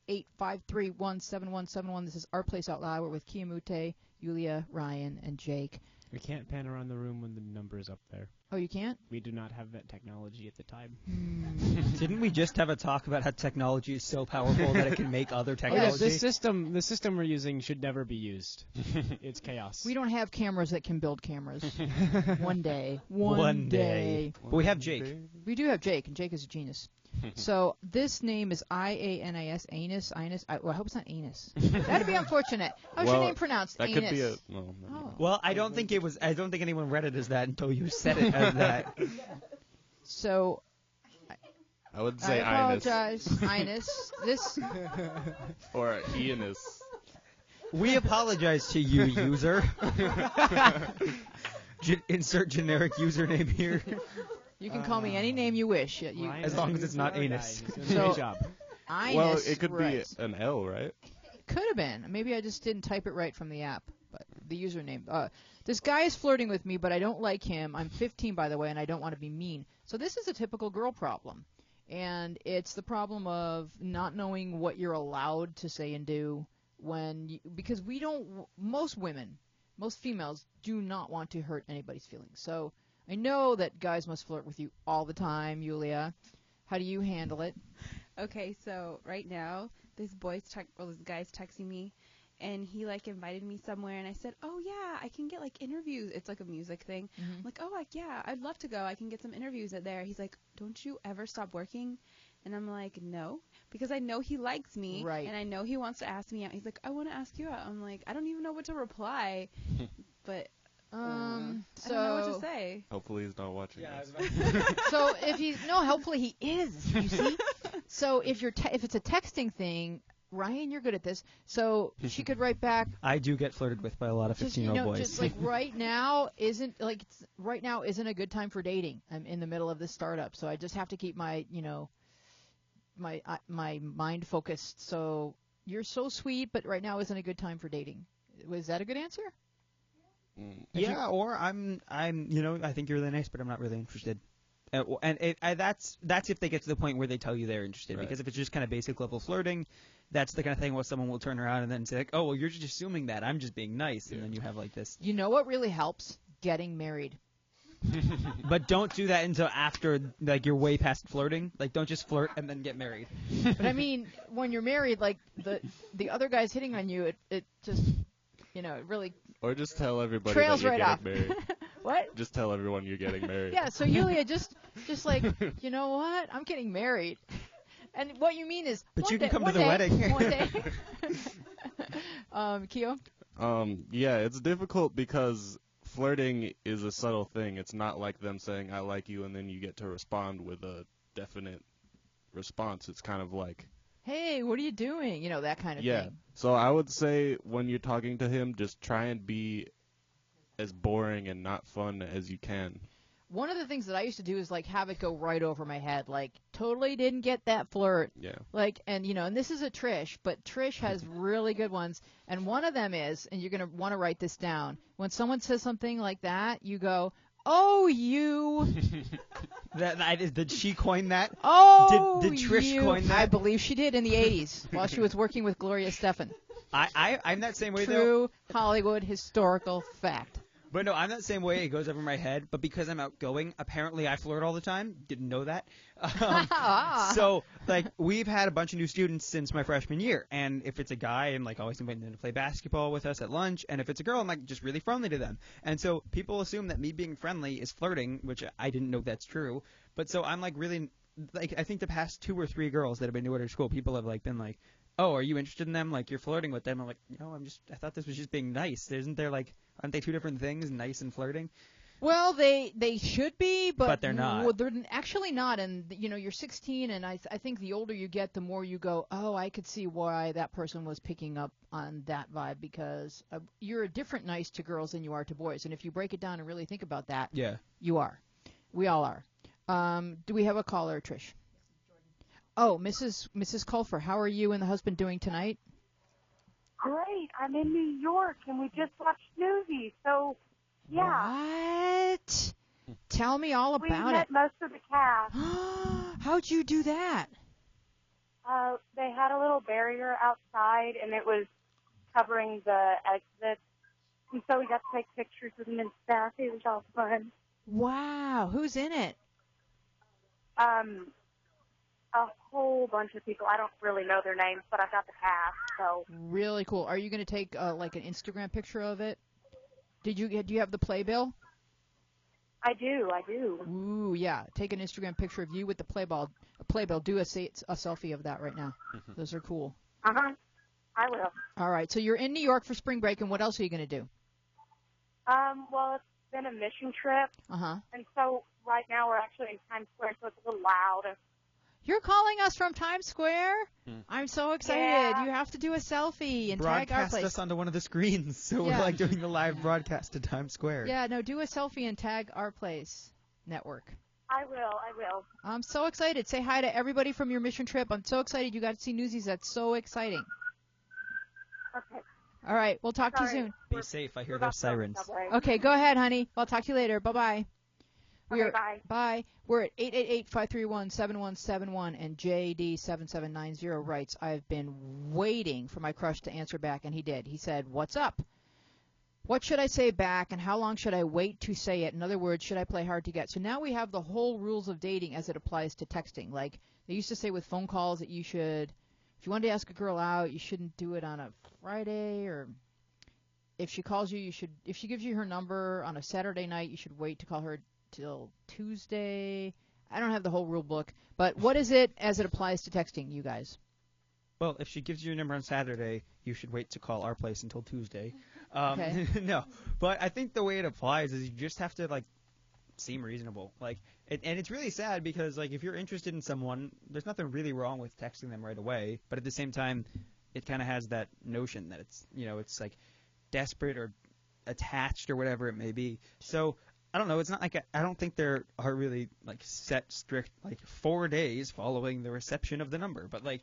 C: 888-531-7171. This is Our Place Out Loud. We're with Kiamute, Yulia, Ryan, and Jake.
A: We can't pan around the room when the number is up there.
C: Oh, you can't?
A: We do not have that technology at the time.
B: Didn't we just have a talk about how technology is so powerful that it can make other
A: Oh, yeah,
B: technology?
A: the system we're using should never be used. It's chaos.
C: We don't have cameras that can build cameras. One day.
B: One day. But we have Jake.
C: We do have Jake, and Jake is a genius. So this name is Ianis, Anus. I hope it's not anus. That'd be unfortunate. How's your name pronounced?
E: That
C: Anus.
E: could be a. No, no.
C: Oh.
B: Well, I don't think anyone read it as that until you said it as that.
C: So
E: I would
C: I
E: say Ines
C: apologize, Inus. This
E: or Ianus.
B: We apologize to you, user. Insert generic username here.
C: you can call me any name you wish.
A: Ryan
B: as long
A: is
B: as it's
A: a
B: not
A: smart guy.
B: anus.
A: He's doing a great
C: So-
A: job.
C: Inus.
E: Well, it could
C: right.
E: be an L, right?
C: Could have been. Maybe I just didn't type it right from the app. But the username. This guy is flirting with me, but I don't like him. I'm 15, by the way, and I don't want to be mean. So this is a typical girl problem. And it's the problem of not knowing what you're allowed to say and do because we don't, most women, most females do not want to hurt anybody's feelings. So I know that guys must flirt with you all the time, Yulia. How do you handle it?
D: Okay, so right now this guy's texting me, and he like invited me somewhere, and I said, oh yeah, I can get like interviews. It's like a music thing. I'm like, oh, like, yeah, I'd love to go. I can get some interviews at there. He's like, don't you ever stop working? And I'm like, no, because I know he likes me,
C: Right.
D: and I know he wants to ask me out. He's like, I want to ask you out. I'm like, I don't even know what to reply, but I don't know what to say.
E: Hopefully he's not watching
B: Yeah,
E: this.
C: So if he's no, hopefully he is. You see. So if if it's a texting thing, Ryan, you're good at this. So she could write back.
B: I do get flirted with by a lot of
C: Just
B: 15-year-old boys.
C: just like right now isn't a good time for dating. I'm in the middle of this startup, so I just have to keep my my mind focused. So you're so sweet, but right now isn't a good time for dating. Was that a good answer?
B: Yeah, or I'm I think you're really nice, but I'm not really interested. That's if they get to the point where they tell you they're interested.
E: Right.
B: Because if it's just kind of basic level flirting, that's the kind of thing where someone will turn around and then say like, oh, well, you're just assuming that I'm just being nice, and then you have like this.
C: You know what really helps? Getting married.
B: But don't do that until after like you're way past flirting. Like don't just flirt and then get married.
C: But I mean, when you're married, like the other guy's hitting on you, it just it really
E: Or just tell everybody
C: trails
E: that you're
C: right
E: getting
C: off.
E: married.
C: What?
E: Just tell everyone you're getting married.
C: Yeah, so Yulia, just like, you know what? I'm getting married. And what you mean is,
B: But
C: one
B: you can
C: day-
B: come to
C: one
B: the
C: day-
B: wedding.
C: One day. Keo?
E: Yeah, it's difficult because flirting is a subtle thing. It's not like them saying I like you and then you get to respond with a definite response. It's kind of like,
C: Hey, what are you doing? That kind of
E: yeah.
C: thing.
E: So I would say when you're talking to him, just try and be as boring and not fun as you can.
C: One of the things that I used to do is like have it go right over my head, like totally didn't get that flirt.
E: Yeah.
C: Like, and and this is a Trish, but Trish has really good ones. And one of them is, and you're going to want to write this down. When someone says something like that, you go, oh, you.
B: Did she coin that?
C: Oh,
B: Did Trish
C: you.
B: coin that?
C: I believe she did in the 80s while she was working with Gloria Stefan.
B: I'm that same way though.
C: True Hollywood historical fact.
B: But no, I'm that same way. It goes over my head. But because I'm outgoing, apparently I flirt all the time. Didn't know that. So, like, we've had a bunch of new students since my freshman year. And if it's a guy, I'm, like, always inviting them to play basketball with us at lunch. And if it's a girl, I'm, like, just really friendly to them. And so people assume that me being friendly is flirting, which I didn't know that's true. But so I'm, like, really, like, I think the past 2 or 3 girls that have been new at our school, people have, like, been like, oh, are you interested in them? Like, you're flirting with them. I'm like, no, I thought this was just being nice. Isn't there, like, aren't they 2 different things, nice and flirting?
C: Well, they should be, but
B: they're not.
C: Well, they're actually not. And you're 16, and I think the older you get, the more you go, oh, I could see why that person was picking up on that vibe, because you're a different nice to girls than you are to boys. And if you break it down and really think about that,
B: Yeah.
C: you are. We all are. Do we have a caller, Trish? Oh, Mrs. Culfer, how are you and the husband doing tonight?
F: Great. I'm in New York, and we just watched Newsies. So, yeah.
C: What? Tell me all
F: We
C: about
F: met
C: it.
F: most of the cast.
C: How'd you do that?
F: They had a little barrier outside, and it was covering the exits. And so we got to take pictures with them and stuff. It was all fun.
C: Wow. Who's in it?
F: A whole bunch of people. I don't really know their names, but I got the cast. So
C: Really cool. Are you going to take like an Instagram picture of it? Do you have the playbill?
F: I do.
C: Ooh, yeah. Take an Instagram picture of you with the playbill. Do a selfie of that right now. Those are cool.
F: I will.
C: All right. So you're in New York for spring break, and what else are you going to do?
F: Well, it's been a mission trip,
C: Uh-huh.
F: and so right now we're actually in Times Square, so it's a little loud.
C: You're calling us from Times Square? I'm so excited.
F: Yeah.
C: You have to do a selfie and tag our
B: Broadcast
C: place.
B: us onto one of the screens, so
C: Yeah.
B: we're like doing the live broadcast to Times Square.
C: Yeah, no, do a selfie and tag our place network.
F: I will.
C: I'm so excited. Say hi to everybody from your mission trip. I'm so excited you got to see Newsies. That's so exciting.
F: Okay.
C: All right, we'll talk to you
F: Sorry.
C: soon.
B: Be safe. I hear
F: We're
B: those
F: about to go to
B: sirens.
F: Subway.
C: Okay, go ahead, honey. I'll talk to you later. Bye-bye.
F: Okay, bye.
C: Bye. We're at 888-531-7171, and JD7790 writes, I've been waiting for my crush to answer back, and he did. He said, what's up? What should I say back, and how long should I wait to say it? In other words, should I play hard to get? So now we have the whole rules of dating as it applies to texting. Like, they used to say with phone calls that you should if you wanted to ask a girl out, you shouldn't do it on a Friday, or if she calls you, if she gives you her number on a Saturday night, you should wait to call her till Tuesday. I don't have the whole rule book, but what is it as it applies to texting, you guys?
B: Well, if she gives you your number on Saturday, you should wait to call our place until Tuesday.
C: Okay.
B: No, but I think the way it applies is you just have to like seem reasonable. Like, and it's really sad because like if you're interested in someone, there's nothing really wrong with texting them right away. But at the same time, it kind of has that notion that it's it's like desperate or attached or whatever it may be. So I don't know. It's not like I don't think there are really like set strict like 4 days following the reception of the number. But like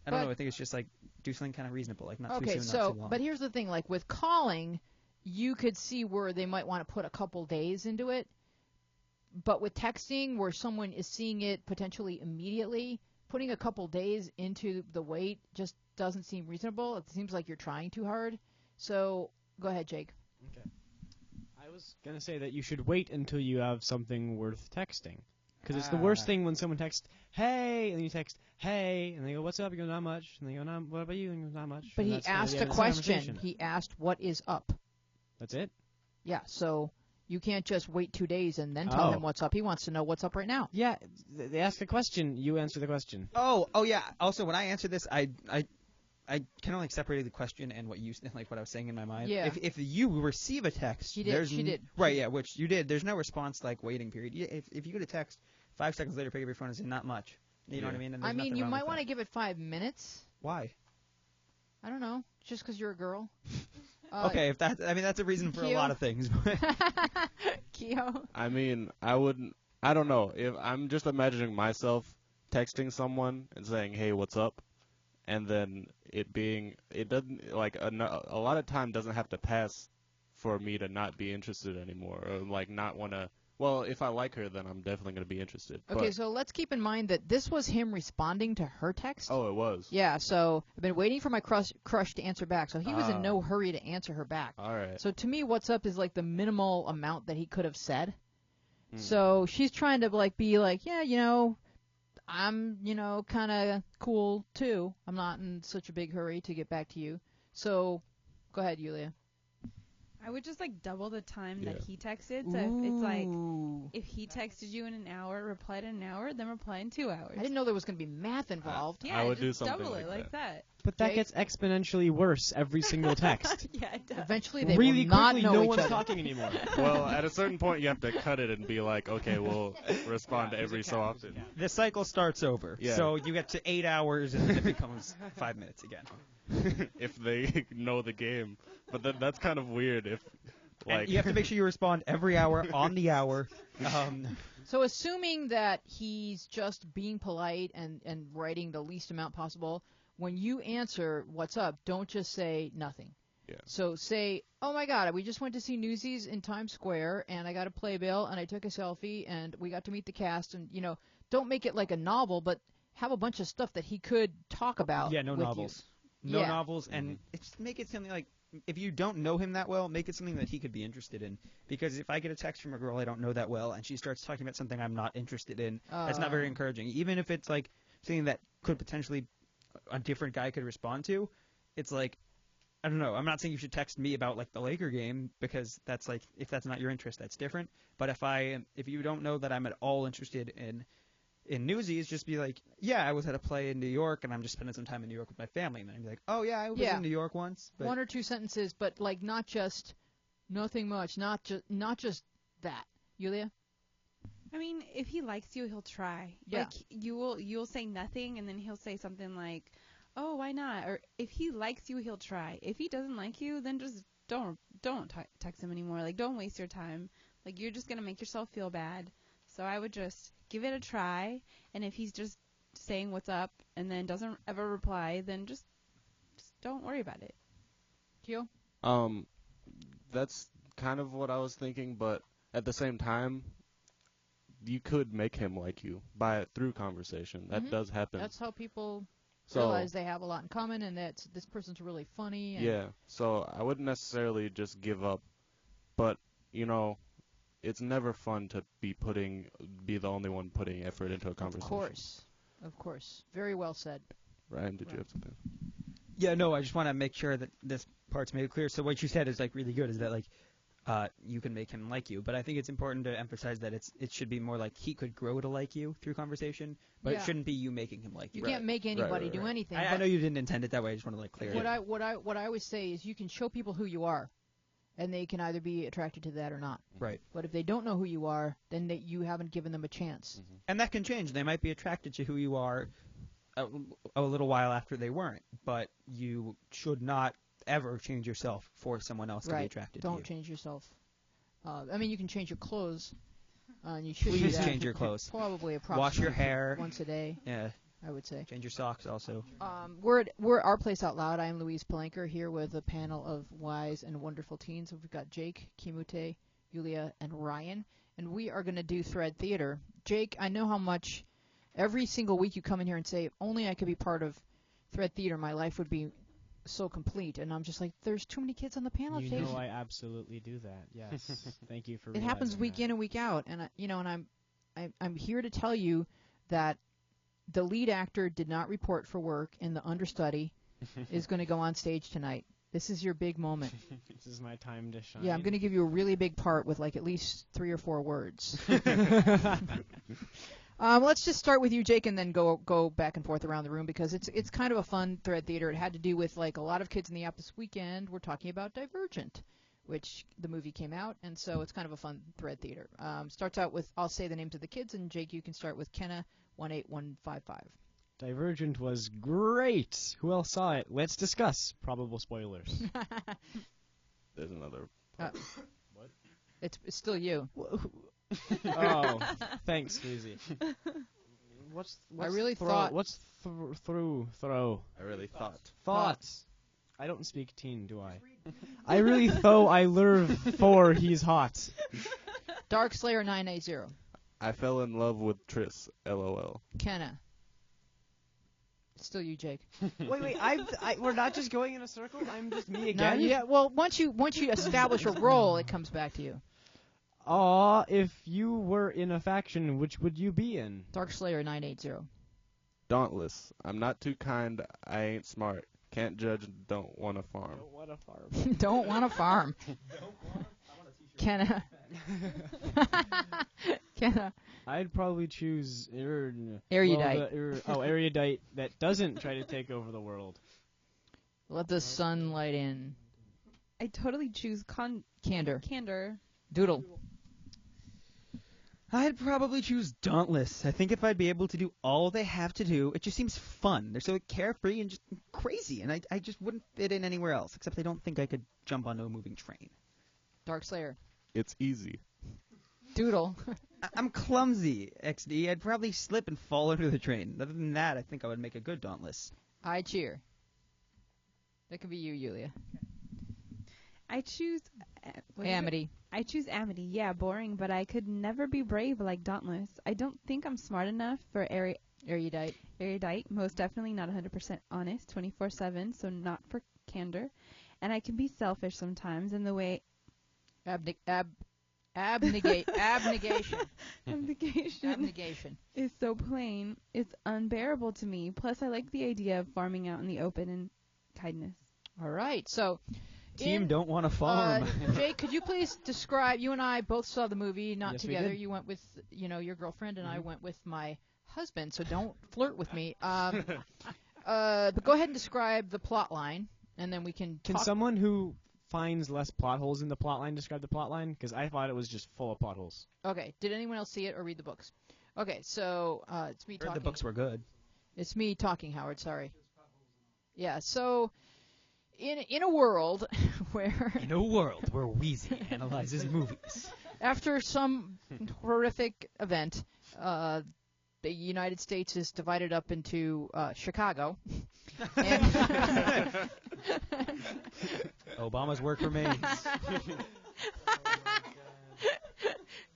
B: I don't know. I think it's just like do something kind of reasonable, like not too soon, not too long.
C: But here's the thing: like with calling, you could see where they might want to put a couple days into it. But with texting, where someone is seeing it potentially immediately, putting a couple days into the wait just doesn't seem reasonable. It seems like you're trying too hard. So go ahead, Jake.
A: Okay. I was going to say that you should wait until you have something worth texting. Because it's the worst thing when someone texts, hey, and then you text, hey, and they go, what's up? You go, not much. And they go, what about you? And you go, not much.
C: But
A: and
C: he asked a question. He asked, what is up?
A: That's it?
C: Yeah, so you can't just wait 2 days and then tell him what's up. He wants to know what's up right now.
A: Yeah, they ask a question, you answer the question.
B: Oh yeah. Also, when I answered this, I kind of like separated the question and what I was saying in my mind.
C: Yeah.
B: If you receive a text,
C: She did.
B: Right, yeah, which you did. There's no response like waiting period. If you get a text 5 seconds later, pick up your phone and say not much. You know what I mean? And
C: I mean, you might
B: want
C: to give it 5 minutes.
B: Why?
C: I don't know. Just because you're a girl.
B: Okay, if that's a reason for a lot of things.
C: Keo.
E: I mean, I don't know. If I'm just imagining myself texting someone and saying, "Hey, what's up?" and then it doesn't like a lot of time doesn't have to pass for me to not be interested anymore or like not want to. Well, if I like her, then I'm definitely going to be interested.
C: Okay, so let's keep in mind that this was him responding to her text.
E: Oh, it was.
C: Yeah, so I've been waiting for my crush to answer back, so he was in no hurry to answer her back.
E: All right.
C: So to me, what's up is like the minimal amount that he could have said. So she's trying to like be like, yeah, I'm, kind of cool too. I'm not in such a big hurry to get back to you. So go ahead, Yulia.
D: I would just like double the time that he texted. So if it's like if he texted you in an hour, replied in an hour, then reply in 2 hours.
C: I didn't know there was going to be math involved.
D: Yeah,
E: I would
D: just
E: do something
D: double it
E: like
D: that.
A: But that gets exponentially worse every single text.
D: Yeah, it does.
C: Eventually they
A: Really
C: will not
A: quickly,
C: know
A: no
C: each
A: one's
C: other.
A: talking anymore.
E: Well, at a certain point, you have to cut it and be like, okay, we'll respond every so often.
B: The cycle starts over.
E: Yeah.
B: So you get to 8 hours and then it becomes 5 minutes again.
E: If they know the game. But then that's kind of weird if, like...
B: And you have to make sure you respond every hour, on the hour.
C: So assuming that he's just being polite and writing the least amount possible, when you answer what's up, don't just say nothing.
E: Yeah.
C: So say, oh my God, we just went to see Newsies in Times Square, and I got a playbill, and I took a selfie, and we got to meet the cast, and don't make it like a novel, but have a bunch of stuff that he could talk about.
B: Yeah, no
C: with
B: novels.
C: You.
B: No novels, and make it something like, if you don't know him that well, make it something that he could be interested in. Because if I get a text from a girl I don't know that well, and she starts talking about something I'm not interested in, that's not very encouraging. Even if it's like something that could potentially a different guy could respond to, it's like, I don't know. I'm not saying you should text me about like the Laker game because that's like, if that's not your interest, that's different. But if you don't know that I'm at all interested in Newsies, just be like, yeah, I was at a play in New York, and I'm just spending some time in New York with my family. And then I'd be like, oh, yeah, I was in New York once. But
C: 1 or 2 sentences, but like not just nothing much, not just that. Yulia?
D: I mean, if he likes you, he'll try.
C: Yeah.
D: Like you'll say nothing, and then he'll say something like, "Oh, why not?" Or if he likes you, he'll try. If he doesn't like you, then just don't text him anymore. Like, don't waste your time. Like, you're just gonna make yourself feel bad. So I would just give it a try, and if he's just saying what's up and then doesn't ever reply, then just don't worry about it.
C: Kyo?
E: That's kind of what I was thinking, but at the same time, you could make him like you through conversation. That does happen.
C: That's how people realize they have a lot in common, and that this person's really funny. And
E: yeah, so I wouldn't necessarily just give up, but it's never fun to be the only one putting effort into a conversation.
C: Of course. Very well said.
E: Ryan, did you have something?
B: Yeah, no, I just want to make sure that this part's made clear. So what you said is like really good. Is that like you can make him like you, but I think it's important to emphasize that it should be more like he could grow to like you through conversation, but
C: Yeah.
B: it shouldn't be you making him like you.
C: You can't make anybody do anything.
B: I know you didn't intend it that way. I just want to like clear it.
C: What I always say is you can show people who you are, and they can either be attracted to that or not.
B: Right.
C: But if they don't know who you are, then you haven't given them a chance.
B: And that can change. They might be attracted to who you are a little while after they weren't, but you should not ever change yourself for someone else to be attracted to you.
C: Don't change yourself. I mean, you can change your clothes. And you should do
B: Please
C: that
B: change your clothes.
C: Probably approximately
B: Wash your hair.
C: once a day,
B: Yeah.
C: I would say.
B: Change your socks also.
C: We're Our Place Out Loud. I am Louise Palenker here with a panel of wise and wonderful teens. We've got Jake, Kimute, Yulia, and Ryan, and we are going to do Thread Theater. Jake, I know how much every single week you come in here and say, if only I could be part of Thread Theater, my life would be so complete. And I'm just like, there's too many kids on the panel.
A: You
C: Jake.
A: know I absolutely do that. Yes. Thank you for
C: It happens
A: realizing
C: week
A: that.
C: in and week out, and I'm here to tell you that the lead actor did not report for work, and the understudy is going to go on stage tonight. This is your big moment.
A: This is my time to shine.
C: Yeah, I'm going to give you a really big part with like at least 3 or 4 words. Let's just start with you, Jake, and then go back and forth around the room because it's kind of a fun Thread Theater. It had to do with like a lot of kids in the app this weekend were talking about Divergent, which the movie came out, and so it's kind of a fun Thread Theater. Starts out with, I'll say the names of the kids, and Jake, you can start with Kenna 18155.
A: Divergent was great. Who else saw it? Let's discuss. Probable spoilers.
E: There's another.
A: What?
C: It's still you.
A: Oh, thanks, Susie. What's
C: I really
A: throw?
C: thought-
A: What's throw?
E: I really thought.
A: Thoughts. I don't speak teen, do I? I really thought I learned for he's hot.
C: Dark Slayer 980.
E: I fell in love with Triss. LOL.
C: Kenna. It's still you, Jake.
A: Wait, we're not just going in a circle? I'm just me
C: No,
A: again?
C: yeah. Well, once you establish a role, it comes back to you.
A: Aw, if you were in a faction, which would you be in?
C: Dark Slayer 980.
E: Dauntless. I'm not too kind. I ain't smart. Can't judge. Don't want to farm.
A: What a farm.
C: Don't want to farm. Kenna. Kenna.
A: I'd probably choose
C: Erudite.
A: Erudite that doesn't try to take over the world.
C: Let the sunlight in.
D: I totally choose
C: Candor.
D: Candor.
C: Doodle.
B: I'd probably choose Dauntless. I think if I'd be able to do all they have to do, it just seems fun. They're so carefree and just crazy, and I just wouldn't fit in anywhere else, except I don't think I could jump onto a moving train.
C: Dark Slayer.
E: It's easy.
C: Doodle.
B: I'm clumsy, XD. I'd probably slip and fall under the train. Other than that, I think I would make a good Dauntless.
C: I cheer. That could be you, Yulia.
D: I choose
C: Amity.
D: I choose Amity. Yeah, boring, but I could never be brave like Dauntless. I don't think I'm smart enough for
C: Erudite.
D: Erudite. Most definitely not 100% honest 24/7, so not for Candor. And I can be selfish sometimes in the way
C: Abnegation.
D: abnegation
C: Abnegation.
D: is so plain. It's unbearable to me. Plus, I like the idea of farming out in the open and kindness.
C: All right. So,
B: Team don't want to farm.
C: Jake, could you please describe? You and I both saw the movie, not
A: Yes, we
C: together.
A: did.
C: You went with, your girlfriend, and I went with my husband. So don't flirt with me. But go ahead and describe the plot line, and then we can
A: Can
C: talk.
A: someone who finds less plot holes in the plot line describe the plot line? Because I thought it was just full of plot holes.
C: Okay. Did anyone else see it or read the books? Okay. So it's me
B: Heard
C: talking.
B: the books were good.
C: It's me talking, Howard. Sorry. Yeah. So, in a world where
B: In a world where Wheezy analyzes movies.
C: after some horrific event, the United States is divided up into Chicago. And
B: Obama's work remains.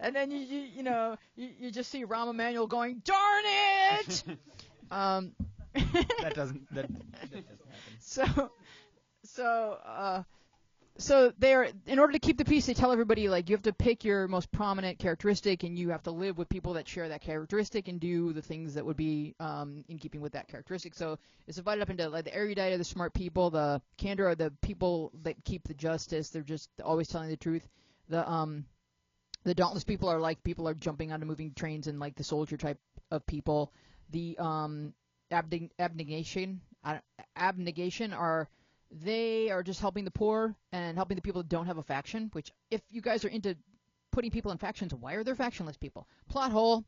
C: and then you just see Rahm Emanuel going, "Darn it!"
B: That doesn't happen.
C: So So they're in order to keep the peace, they tell everybody like you have to pick your most prominent characteristic, and you have to live with people that share that characteristic and do the things that would be in keeping with that characteristic. So it's divided up into like the erudite are the smart people, the candor are the people that keep the justice. They're just always telling the truth. The dauntless people are like people are jumping onto moving trains and like the soldier type of people. The abnegation are. They are just helping the poor and helping the people that don't have a faction, which if you guys are into putting people in factions, why are there factionless people? Plot hole.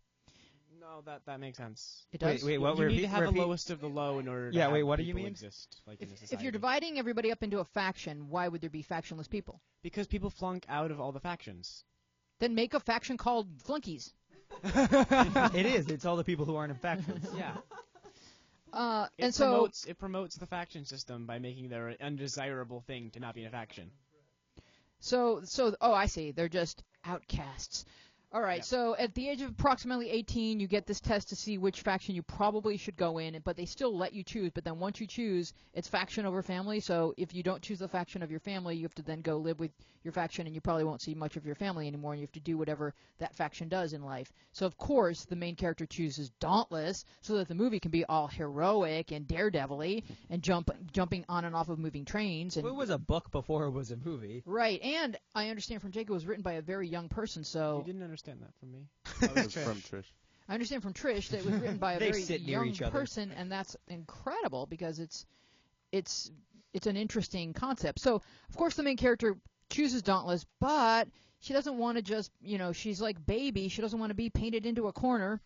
A: No, that makes sense.
C: It does.
B: Wait, what?
A: You need to have the lowest of the low in order to
B: Yeah,
A: have
B: wait, what do you
A: people
B: mean?
A: exist, like, in a
C: If
A: society.
C: you're dividing everybody up into a faction, why would there be factionless people?
A: Because people flunk out of all the factions.
C: Then make a faction called Flunkies.
B: It is. It's all the people who aren't in factions.
A: Yeah.
C: And so
A: It promotes the faction system by making their an undesirable thing to not be in a faction.
C: I see. They're just outcasts. All right,
A: Yep.
C: so at the age of approximately 18, you get this test to see which faction you probably should go in, but they still let you choose. But then once you choose, it's faction over family. So if you don't choose the faction of your family, you have to then go live with your faction, and you probably won't see much of your family anymore, and you have to do whatever that faction does in life. So, of course, the main character chooses Dauntless so that the movie can be all heroic and daredevil-y and jumping on and off of moving trains. And
B: Well, it was a book before it was a movie.
C: right, and I understand from Jake it was written by a very young person, so...
A: You didn't understand that from me.
E: That was from Trish.
C: I understand from Trish that it was written by a
B: They
C: very
B: sit near
C: young
B: each other.
C: person, and that's incredible because it's an interesting concept. So, of course, the main character chooses Dauntless, but she doesn't want to just, she's like Baby. She doesn't want to be painted into a corner.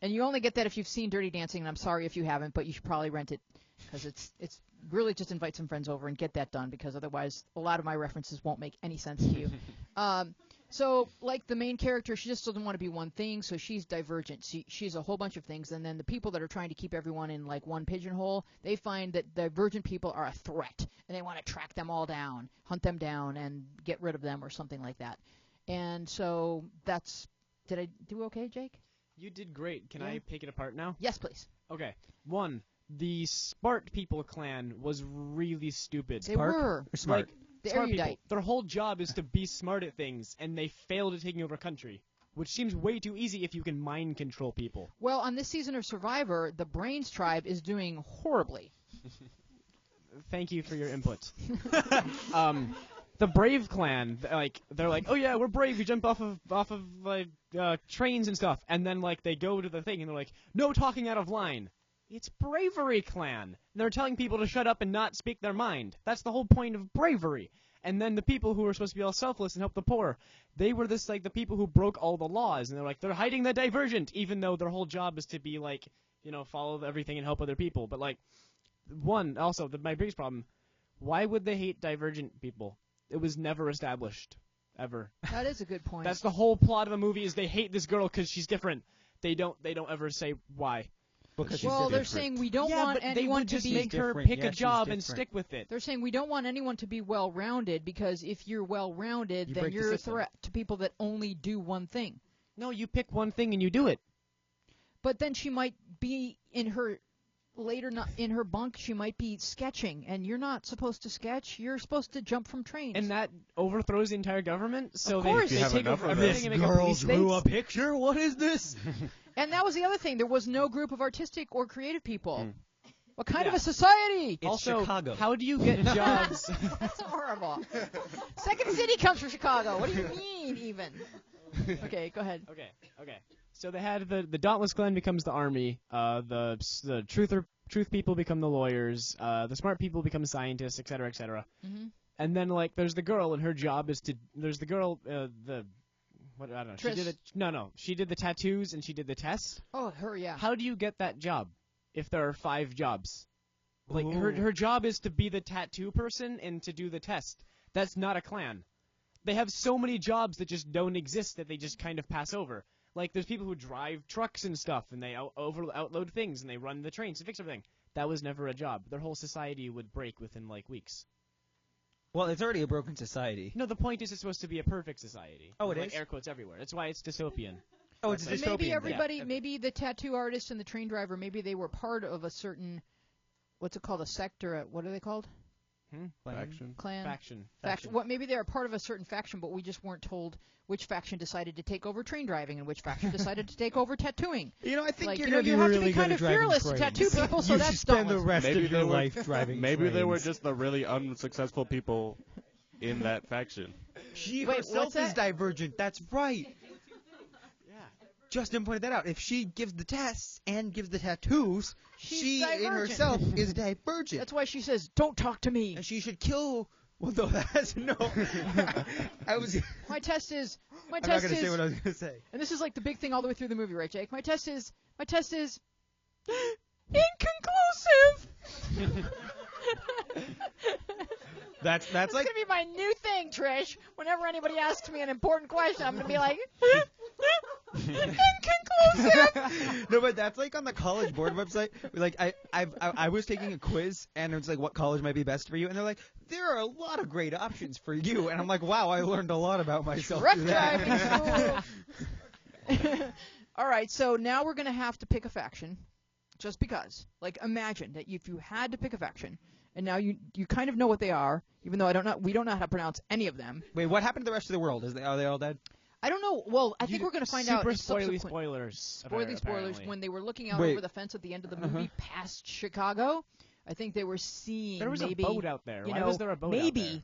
C: And you only get that if you've seen Dirty Dancing, and I'm sorry if you haven't, but you should probably rent it because it's really just invite some friends over and get that done because otherwise a lot of my references won't make any sense to you. So, like the main character, she just doesn't want to be one thing, so she's divergent. She's a whole bunch of things, and then the people that are trying to keep everyone in, like, one pigeonhole, they find that divergent people are a threat, and they want to track them all down, hunt them down, and get rid of them or something like that. And so that's... Did I do okay, Jake?
A: You did great. Can
C: Yeah.
A: I pick it apart now?
C: Yes, please.
A: Okay. 1. The Spart people clan was really stupid.
C: They were.
B: Or smart.
A: Like,
C: The
A: smart
C: erudite.
A: people. Their whole job is to be smart at things, and they failed at taking over a country, which seems way too easy if you can mind control people.
C: Well, on this season of Survivor, the Brains tribe is doing horribly.
A: Thank you for your input. The Brave clan, they're like, oh yeah, we're brave. We jump off of trains and stuff, and then they go to the thing and they're like, no talking out of line. It's Bravery Clan. They're telling people to shut up and not speak their mind. That's the whole point of bravery. And then the people who were supposed to be all selfless and help the poor, they were the people who broke all the laws, and they're hiding the divergent, even though their whole job is to be follow everything and help other people. But my biggest problem, why would they hate divergent people? It was never established, ever.
C: That is a good point.
A: That's the whole plot of the movie is they hate this girl because she's different. They don't ever say why.
B: Because she's
C: well, they're
B: different.
C: saying we don't
A: Yeah,
C: want
A: but they
C: anyone
A: would
C: to
A: just
C: be...
A: make her
B: different.
A: pick
B: Yeah,
A: a
B: she's
A: job and
B: different.
A: stick with it.
C: They're saying we don't want anyone to be well-rounded because if you're well-rounded,
B: You
C: then
B: break the
C: you're a
B: system.
C: threat to people that only do one thing.
A: No, you pick one thing and you do it.
C: But then she might be in her bunk. She might be sketching, and you're not supposed to sketch. You're supposed to jump from trains.
A: And that overthrows the entire government. So
C: Of course.
A: they
C: If you
E: have
A: take
E: enough
A: over
E: of
A: everything
E: this
A: and make a police state.
B: picture? What is this?
C: And that was the other thing. There was no group of artistic or creative people. What kind of
A: Yeah.
C: a society?
B: It's
A: Also,
B: Chicago.
A: how do you get jobs?
C: That's horrible. Second City comes from Chicago. What do you mean, even? Okay, go ahead.
A: Okay. So they had the Dauntless clan becomes the army. The truth people become the lawyers. The smart people become scientists, etc., etc.
C: Mm-hmm.
A: And then there's the girl, and her job is to. There's the girl. I don't know.
C: Trish.
A: She did the tattoos and she did the tests.
C: Oh, her, yeah.
A: How do you get that job if there are 5 jobs?
B: Ooh.
A: Her job is to be the tattoo person and to do the test. That's not a clan. They have so many jobs that just don't exist that they just kind of pass over. There's people who drive trucks and stuff, and they outload things, and they run the trains to fix everything. That was never a job. Their whole society would break within weeks.
B: Well, it's already a broken society.
A: No, the point is it's supposed to be a perfect society.
B: Oh, it
A: With,
B: is?
A: Air quotes everywhere. That's why it's dystopian.
B: Oh, it's a
C: But
B: dystopian.
C: maybe
B: thing.
C: everybody, maybe the tattoo artist and the train driver, maybe they were part of a certain, what's it called, a sect or what are they called?
E: Faction.
C: Clan.
A: Faction.
C: Faction. What? Maybe they're a part of a certain faction, but we just weren't told which faction decided to take over train driving and which faction decided to take over tattooing.
B: You know, I think
C: Like,
B: you're
C: you know,
B: going to
C: you
B: be
C: have to
B: really
C: be kind
B: good
C: of
B: at driving
C: fearless to
B: trains.
C: tattoo people, so
B: you
C: that's
B: should spend the
C: dauntless.
B: rest
E: Maybe
B: of your
E: they were-
B: life driving
E: Maybe they were
B: trains.
E: just the really unsuccessful people in that faction.
B: She
C: Wait,
B: herself
C: what's
B: is
C: that?
B: divergent. That's right.
A: Yeah.
B: Justin pointed that out. If she gives the tests and gives the tattoos,
C: She's
B: she in
C: divergent.
B: herself is divergent.
C: That's why she says, "Don't talk to me."
B: And she should kill. Well, no, that's no. I was.
C: My test is. My
B: I'm not
C: test
B: going to say
C: is.
B: what I was going to say.
C: And this is like the big thing all the way through the movie, right, Jake? My test is inconclusive.
B: That's
C: That's
B: like
C: gonna be my new thing, Trish. Whenever anybody asks me an important question, I'm gonna be like, inconclusive.
B: no, but that's like on the College Board website. Like I was taking a quiz and it's like what college might be best for you, and they're like there are a lot of great options for you, and I'm like wow, I learned a lot about myself
C: Truck
B: through that.
C: driving school. All right, so now we're gonna have to pick a faction, just because. Like, imagine that if you had to pick a faction, and now you kind of know what they are, even though we don't know how to pronounce any of them.
B: Wait, what happened to the rest of the world? Are they all dead?
C: I don't know. Well, I think we're going to find out.
A: Super
C: in
A: spoily
C: subsequent-
A: spoilers.
C: Spoily spoilers.
A: apparently.
C: When they were looking out
B: Wait.
C: over the fence at the end of the movie past Chicago, I think they were seeing
A: There was
C: maybe,
A: a boat out there.
C: you
A: Why
C: know,
A: was there a boat
C: maybe
A: out there?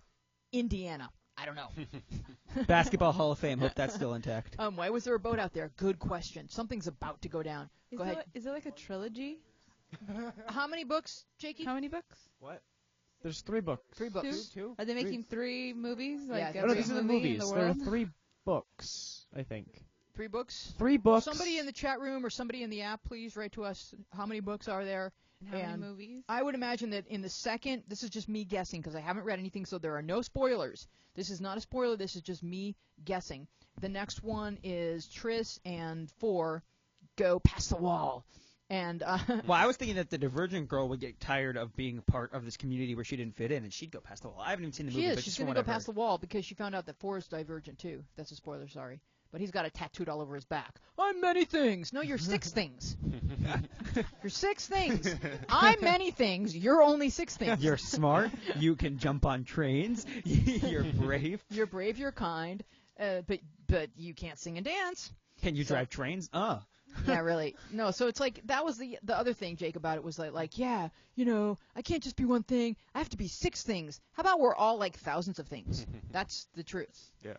C: Indiana. I don't know.
B: Basketball Hall of Fame. Hope that's still intact.
C: Why was there a boat out there? Good question. Something's about to go down. Go ahead.
D: Is it like a trilogy?
C: How many books, Jakey?
D: How many books?
A: What? There's 3 books.
C: 3 books.
A: Two?
D: Are they making 3 movies? Like
C: Yeah,
A: No,
D: every
A: these are the
D: movie in
A: movies.
D: the
A: There are
D: world?
A: 3 books, I think.
C: 3 books.
A: 3 books.
C: Somebody in the chat room or somebody in the app, please write to us. How many books are there?
D: And how many
C: and
D: movies?
C: I would imagine that in the second, this is just me guessing because I haven't read anything, so there are no spoilers. This is not a spoiler. This is just me guessing. The next one is Triss and 4 go past the wall. And
B: Well, I was thinking that the Divergent girl would get tired of being a part of this community where she didn't fit in, and she'd go past the wall. I haven't even seen the
C: she
B: movie,
C: is.
B: but
C: She's
B: just from
C: going to
B: what
C: go
B: I've
C: past
B: heard.
C: the wall because she found out that 4 is divergent too. That's a spoiler, sorry. But he's got it tattooed all over his back. I'm many things. No, you're 6 things. You're 6 things. I'm many things. You're only 6 things.
B: You're smart. You can jump on trains. You're brave.
C: You're brave. You're kind. But you can't sing and dance.
B: Can you
C: So-
B: drive trains?
C: Yeah, really. No, so it's like that was the other thing, Jake, about it was like, yeah, you know, I can't just be one thing. I have to be 6 things. How about we're all like thousands of things? That's the truth.
E: Yeah.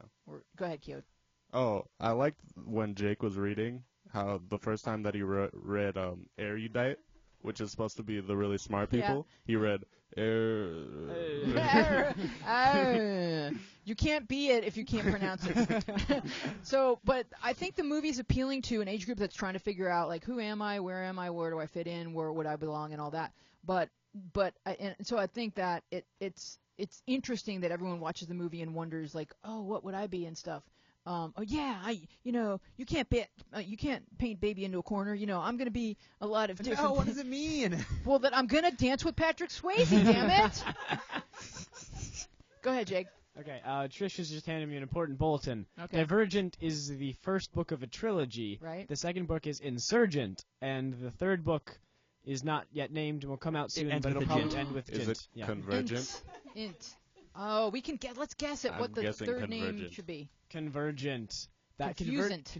C: Go ahead, Kyo.
E: Oh, I liked when Jake was reading how the first time that he read Erudite, which is supposed to be the really smart
C: Yeah.
E: people, he read
C: You can't be it if you can't pronounce it. So, but I think the movie's appealing to an age group that's trying to figure out like who am I, where do I fit in, where would I belong, and all that. But and so I think that it's interesting that everyone watches the movie and wonders like, oh, what would I be and stuff. Oh yeah, you can't paint baby into a corner. You know, I'm gonna be a lot of different.
B: No, what does it mean?
C: Well, that I'm gonna dance with Patrick Swayze. Damn it! Go ahead, Jake.
A: Okay, Trish has just handed me an important bulletin.
C: Okay.
A: Divergent is the first book of a trilogy.
C: Right.
A: The second book is Insurgent, and the third book is not yet named and will come out soon,
B: ends
A: but
B: with
A: it'll
B: a
A: probably
B: gent.
A: end with
E: Is
A: Gent.
E: it
A: Yeah.
E: Convergent?
C: Int. Oh, let's guess at what
E: I'm
C: the
E: guessing
C: third name
E: Convergent.
C: should be.
A: Convergent.
C: Confusant.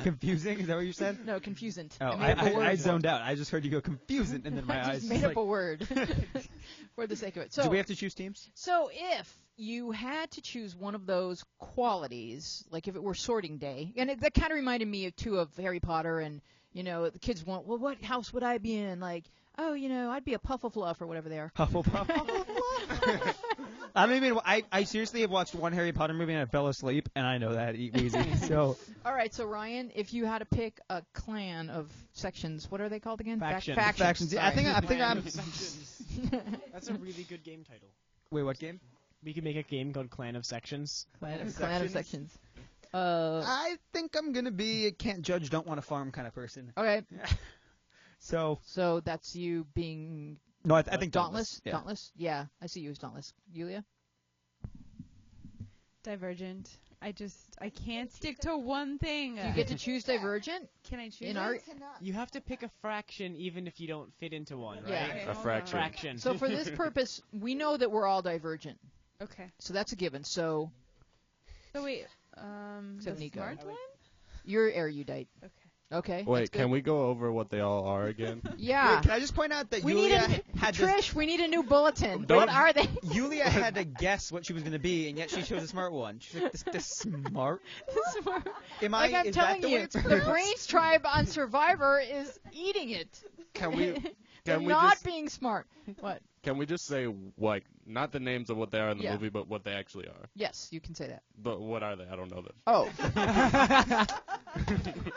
B: Confusing? Is that what you said?
C: No, confusant.
B: Oh,
C: made up a word.
B: I zoned out. I just heard you go confusing, and then my
C: I
B: eyes
C: just made up
B: like,
C: a word for the sake of it. So,
B: do we have to choose teams?
C: so if you had to choose one of those qualities, like if it were sorting day, and that kind of reminded me of Harry Potter, and you know the kids want, well, what house would I be in? Like, oh, you know, I'd be a Pufflepuff or whatever they are.
B: Hufflepuff. I don't even. I seriously have watched one Harry Potter movie and I fell asleep, and I know that easy. So
C: All right, so Ryan, if you had to pick a clan of sections, what are they called again?
A: Factions.
C: Factions.
B: Yeah, I think
C: sorry.
B: I'm.
A: That's a really good game title.
B: Wait, what game?
A: We could make a game called Clan of Sections.
C: Clan of
B: Sections?
C: sections.
B: I think I'm gonna be a can't judge, don't want to farm kind of person.
C: Okay,
B: So
C: so that's you being
B: no, I think
C: Dauntless.
B: Yeah.
C: Yeah, I see you as Dauntless. Yulia?
D: Divergent. I can't stick to one thing.
C: You get to choose Divergent
D: Can I choose
C: in
D: it?
C: art.
A: You have to pick a fraction even if you don't fit into one, right?
C: Yeah.
D: Okay,
E: A
D: hold on.
E: fraction.
C: So for this purpose, we know that we're all Divergent.
D: Okay.
C: So that's a given. So
D: So wait,
C: Except
D: the
C: Nico.
D: smart one?
C: you're erudite.
D: Okay.
C: Okay.
E: Wait,
C: that's good.
E: can we go over what they all are again?
C: Yeah.
B: Wait, can I just point out that
C: We need
B: Yulia
C: a
B: had to
C: Trish. We need a new bulletin.
E: Don't-
C: What are they?
B: Yulia had to guess what she was going to be, and yet she chose a smart one. She's like, this smart. Am I?
C: Like I'm
B: is
C: telling
B: that the
C: you,
B: way it's
C: the Brains tribe on Survivor is eating it.
E: Can we?
C: They're
E: Can we
C: not
E: just?
C: being smart. What?
E: Can we just say like not the names of what they are in the
C: Yeah.
E: movie, but what they actually are?
C: Yes, you can say that.
E: But what are they? I don't know them.
C: Oh.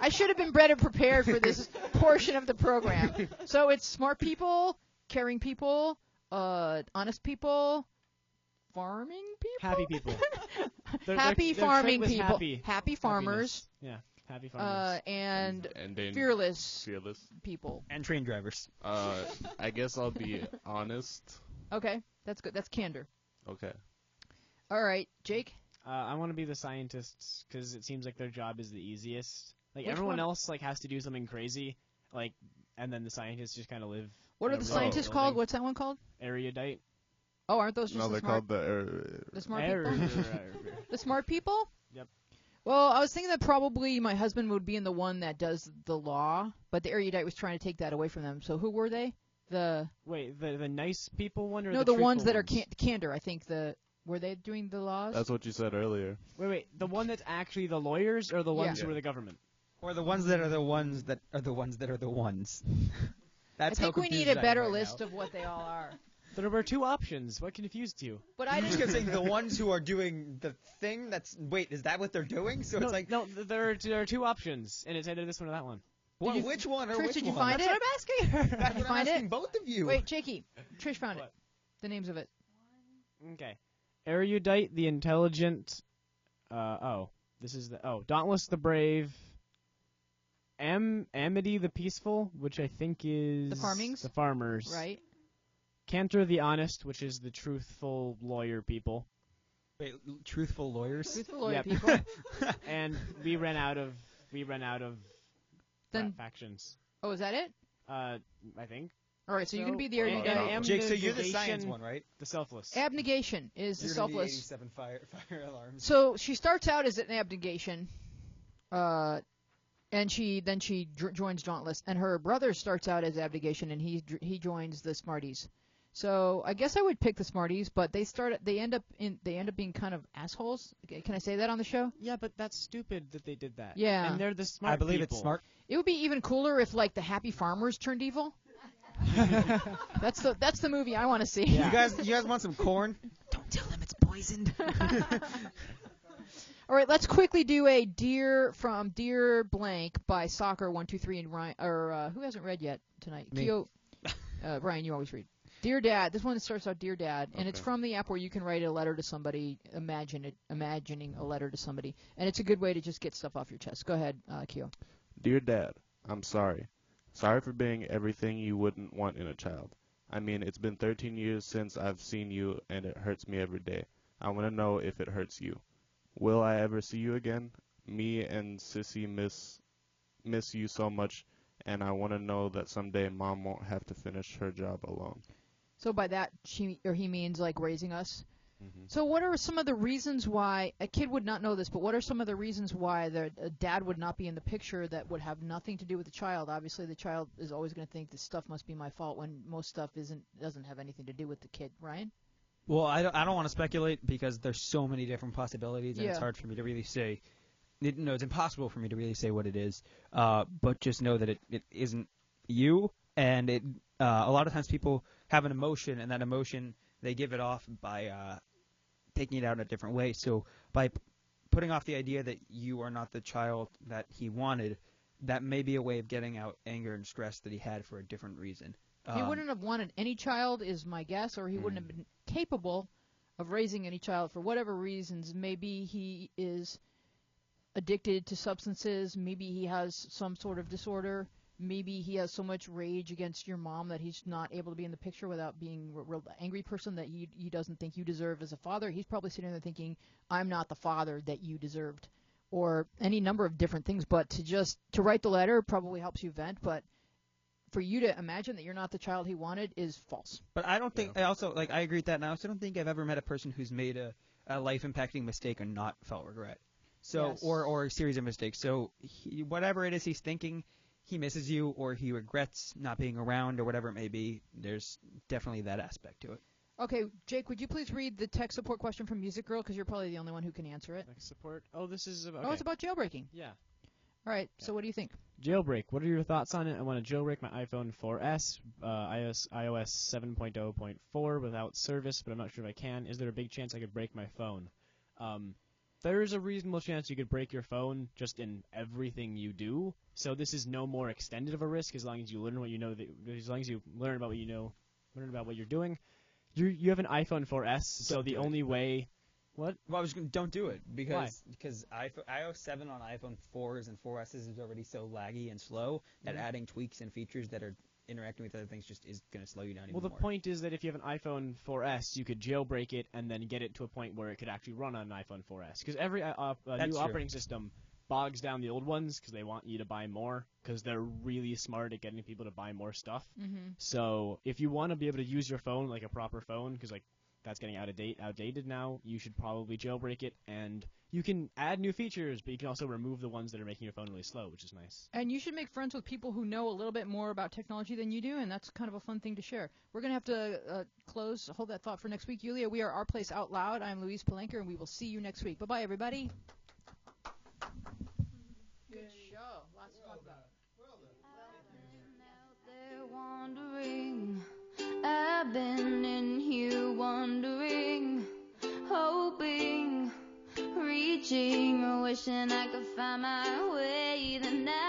C: I should have been better prepared for this portion of the program. So it's smart people, caring people, honest people, farming people.
A: Happy people.
C: Happy
A: their
C: farming
A: trait was
C: people.
A: Happy.
C: Happy farmers.
A: Happiness. Yeah, happy farmers.
C: And
E: then
C: fearless
E: fearless.
C: people.
B: And train drivers.
E: I guess I'll be honest.
C: Okay, that's good. That's candor.
E: Okay.
C: All right, Jake.
A: I want to be the scientists because it seems like their job is the easiest. Like
C: Which
A: everyone
C: one?
A: else, like has to do something crazy, like, and then the scientists just kind of live.
C: What
A: in
C: are
A: a
C: the
A: real
C: scientists
A: building.
C: called? What's that one called?
A: Erudite.
C: Oh, aren't those just
E: No,
C: the
E: they're
C: smart?
E: called
C: The smart people.
A: Er-
C: The smart people?
A: Yep.
C: Well, I was thinking that probably my husband would be in the one that does the law, but the erudite was trying to take that away from them. So who were they?
A: Wait, the nice people one or
C: No,
A: the
C: the ones that are
A: truthful ones?
C: candor. I think were they doing the laws?
E: That's what you said earlier.
A: Wait, the one that's actually the lawyers or the ones
C: Yeah.
A: who are the government?
B: Or the ones that are the ones that are the ones that are the ones. That's
C: I think
B: how
C: we need
B: confused
C: a
B: I am
C: better
B: right
C: list
B: now.
C: of what they all are.
A: There were two options. What confused you?
C: But I
B: I'm just
C: didn't.
B: gonna say the ones who are doing the thing. Wait, is that what they're doing? So
A: no,
B: it's like,
A: no, there are two options, and it's either this one or that one.
B: which one or
C: Trish,
B: which
C: did you
B: one?
C: find
B: That's
C: it?
B: what I'm asking her. That's
C: Did you
B: what I'm
C: find
B: asking
C: it?
B: both of you.
C: Wait, Jakey. Trish found it.
A: What?
C: The names of it.
A: Okay. Erudite, the intelligent. This is Dauntless, the brave. Amity, the peaceful, which I think is
C: The farmings?
A: The farmers.
C: Right.
A: Cantor, the honest, which is the truthful lawyer people.
B: Wait, truthful lawyers.
C: Truthful lawyer
A: Yep.
C: people.
A: And we ran out of
C: Then.
A: factions.
C: Oh, is that it?
A: I think
C: All right. So you can be the
A: And-
C: erudite.
A: and
B: Jake, so you're the science
A: Abnegation,
B: one, right?
A: the selfless.
C: Abnegation is the
B: You're gonna be
C: selfless.
B: 87 fire alarms.
C: So she starts out as an abnegation, and she joins Dauntless, and her brother starts out as abnegation, and he joins the Smarties. So I guess I would pick the Smarties, but they end up being kind of assholes. Can I say that on the show?
A: Yeah, but that's stupid that they did that.
C: Yeah.
A: And they're the smart
B: I believe
A: people.
B: it's smart.
C: It would be even cooler if like the happy farmers turned evil. That's the movie I want to see.
B: You guys want some corn? Don't tell them it's poisoned.
C: All right, let's quickly do a Dear Blank by Soccer123 and Ryan, or who hasn't read yet tonight?
B: Me.
C: Keo, Ryan, you always read. Dear Dad, this one starts out Dear Dad, and it's
E: Okay.
C: from the app where you can write a letter to somebody, imagining a letter to somebody, and it's a good way to just get stuff off your chest. Go ahead, Keo.
E: Dear Dad, I'm sorry. Sorry for being everything you wouldn't want in a child. I mean, it's been 13 years since I've seen you, and it hurts me every day. I want to know if it hurts you. Will I ever see you again? Me and Sissy miss you so much, and I want to know that someday Mom won't have to finish her job alone.
C: So by that, he means like raising us.
E: Mm-hmm.
C: So what are some of the reasons why a kid would not know this, but what are some of the reasons why a dad would not be in the picture that would have nothing to do with the child? Obviously, the child is always going to think this stuff must be my fault when most stuff doesn't have anything to do with the kid. Ryan?
B: Well, I don't want to speculate because there's so many different possibilities, and it's
C: Yeah.
B: hard for me to really say. No, it's impossible for me to really say what it is. But just know that it isn't you, and a lot of times people have an emotion, and that emotion they give it off by taking it out in a different way. So by putting off the idea that you are not the child that he wanted, that may be a way of getting out anger and stress that he had for a different reason.
C: He wouldn't have wanted any child, is my guess, or he wouldn't have been capable of raising any child for whatever reasons. Maybe he is addicted to substances. Maybe he has some sort of disorder. maybe he has so much rage against your mom that he's not able to be in the picture without being a real angry person that he doesn't think you deserve as a father. He's probably sitting there thinking, I'm not the father that you deserved, or any number of different things. But to write the letter probably helps you vent, but for you to imagine that you're not the child he wanted is false.
B: But I don't think, I also, like, I agree with that, and I also don't think I've ever met a person who's made a life-impacting mistake and not felt regret. So,
C: Yes.
B: or a series of mistakes. So, whatever it is he's thinking, he misses you, or he regrets not being around, or whatever it may be, there's definitely that aspect to it.
C: Okay, Jake, would you please read the tech support question from Music Girl, because you're probably the only one who can answer it.
A: Tech support. Oh, this is about.
C: Oh, it's about jailbreaking.
A: Yeah.
C: All right, so what do you think?
A: Jailbreak. What are your thoughts on it? I want to jailbreak my iPhone 4S, iOS 7.0.4 without service, but I'm not sure if I can. Is there a big chance I could break my phone? There is a reasonable chance you could break your phone just in everything you do. So this is no more extended of a risk as long as you learn what you know. As long as you learn about what you know, learn about what you're doing. You have an iPhone 4S, so the only way. What?
B: Well, don't do it because iOS 7 on iPhone 4s and 4Ss is already so laggy and slow that adding tweaks and features that are interacting with other things just is going to slow you down even more.
A: Well, the point is that if you have an iPhone 4S, you could jailbreak it and then get it to a point where it could actually run on an iPhone 4S. Because every new operating system bogs down the old ones because they want you to buy more because they're really smart at getting people to buy more stuff.
C: Mm-hmm.
A: So if you want to be able to use your phone like a proper phone, because like that's getting outdated now, you should probably jailbreak it, and you can add new features, but you can also remove the ones that are making your phone really slow, which is nice.
C: And you should make friends with people who know a little bit more about technology than you do, and that's kind of a fun thing to share. We're going to have to hold that thought for next week. Yulia, we are Our Place Out Loud. I'm Louise Palenker, and we will see you next week. Bye-bye, everybody. Good show. Lots to talk about.
G: Wandering, I've been in here wondering, hoping, reaching, wishing I could find my way. The night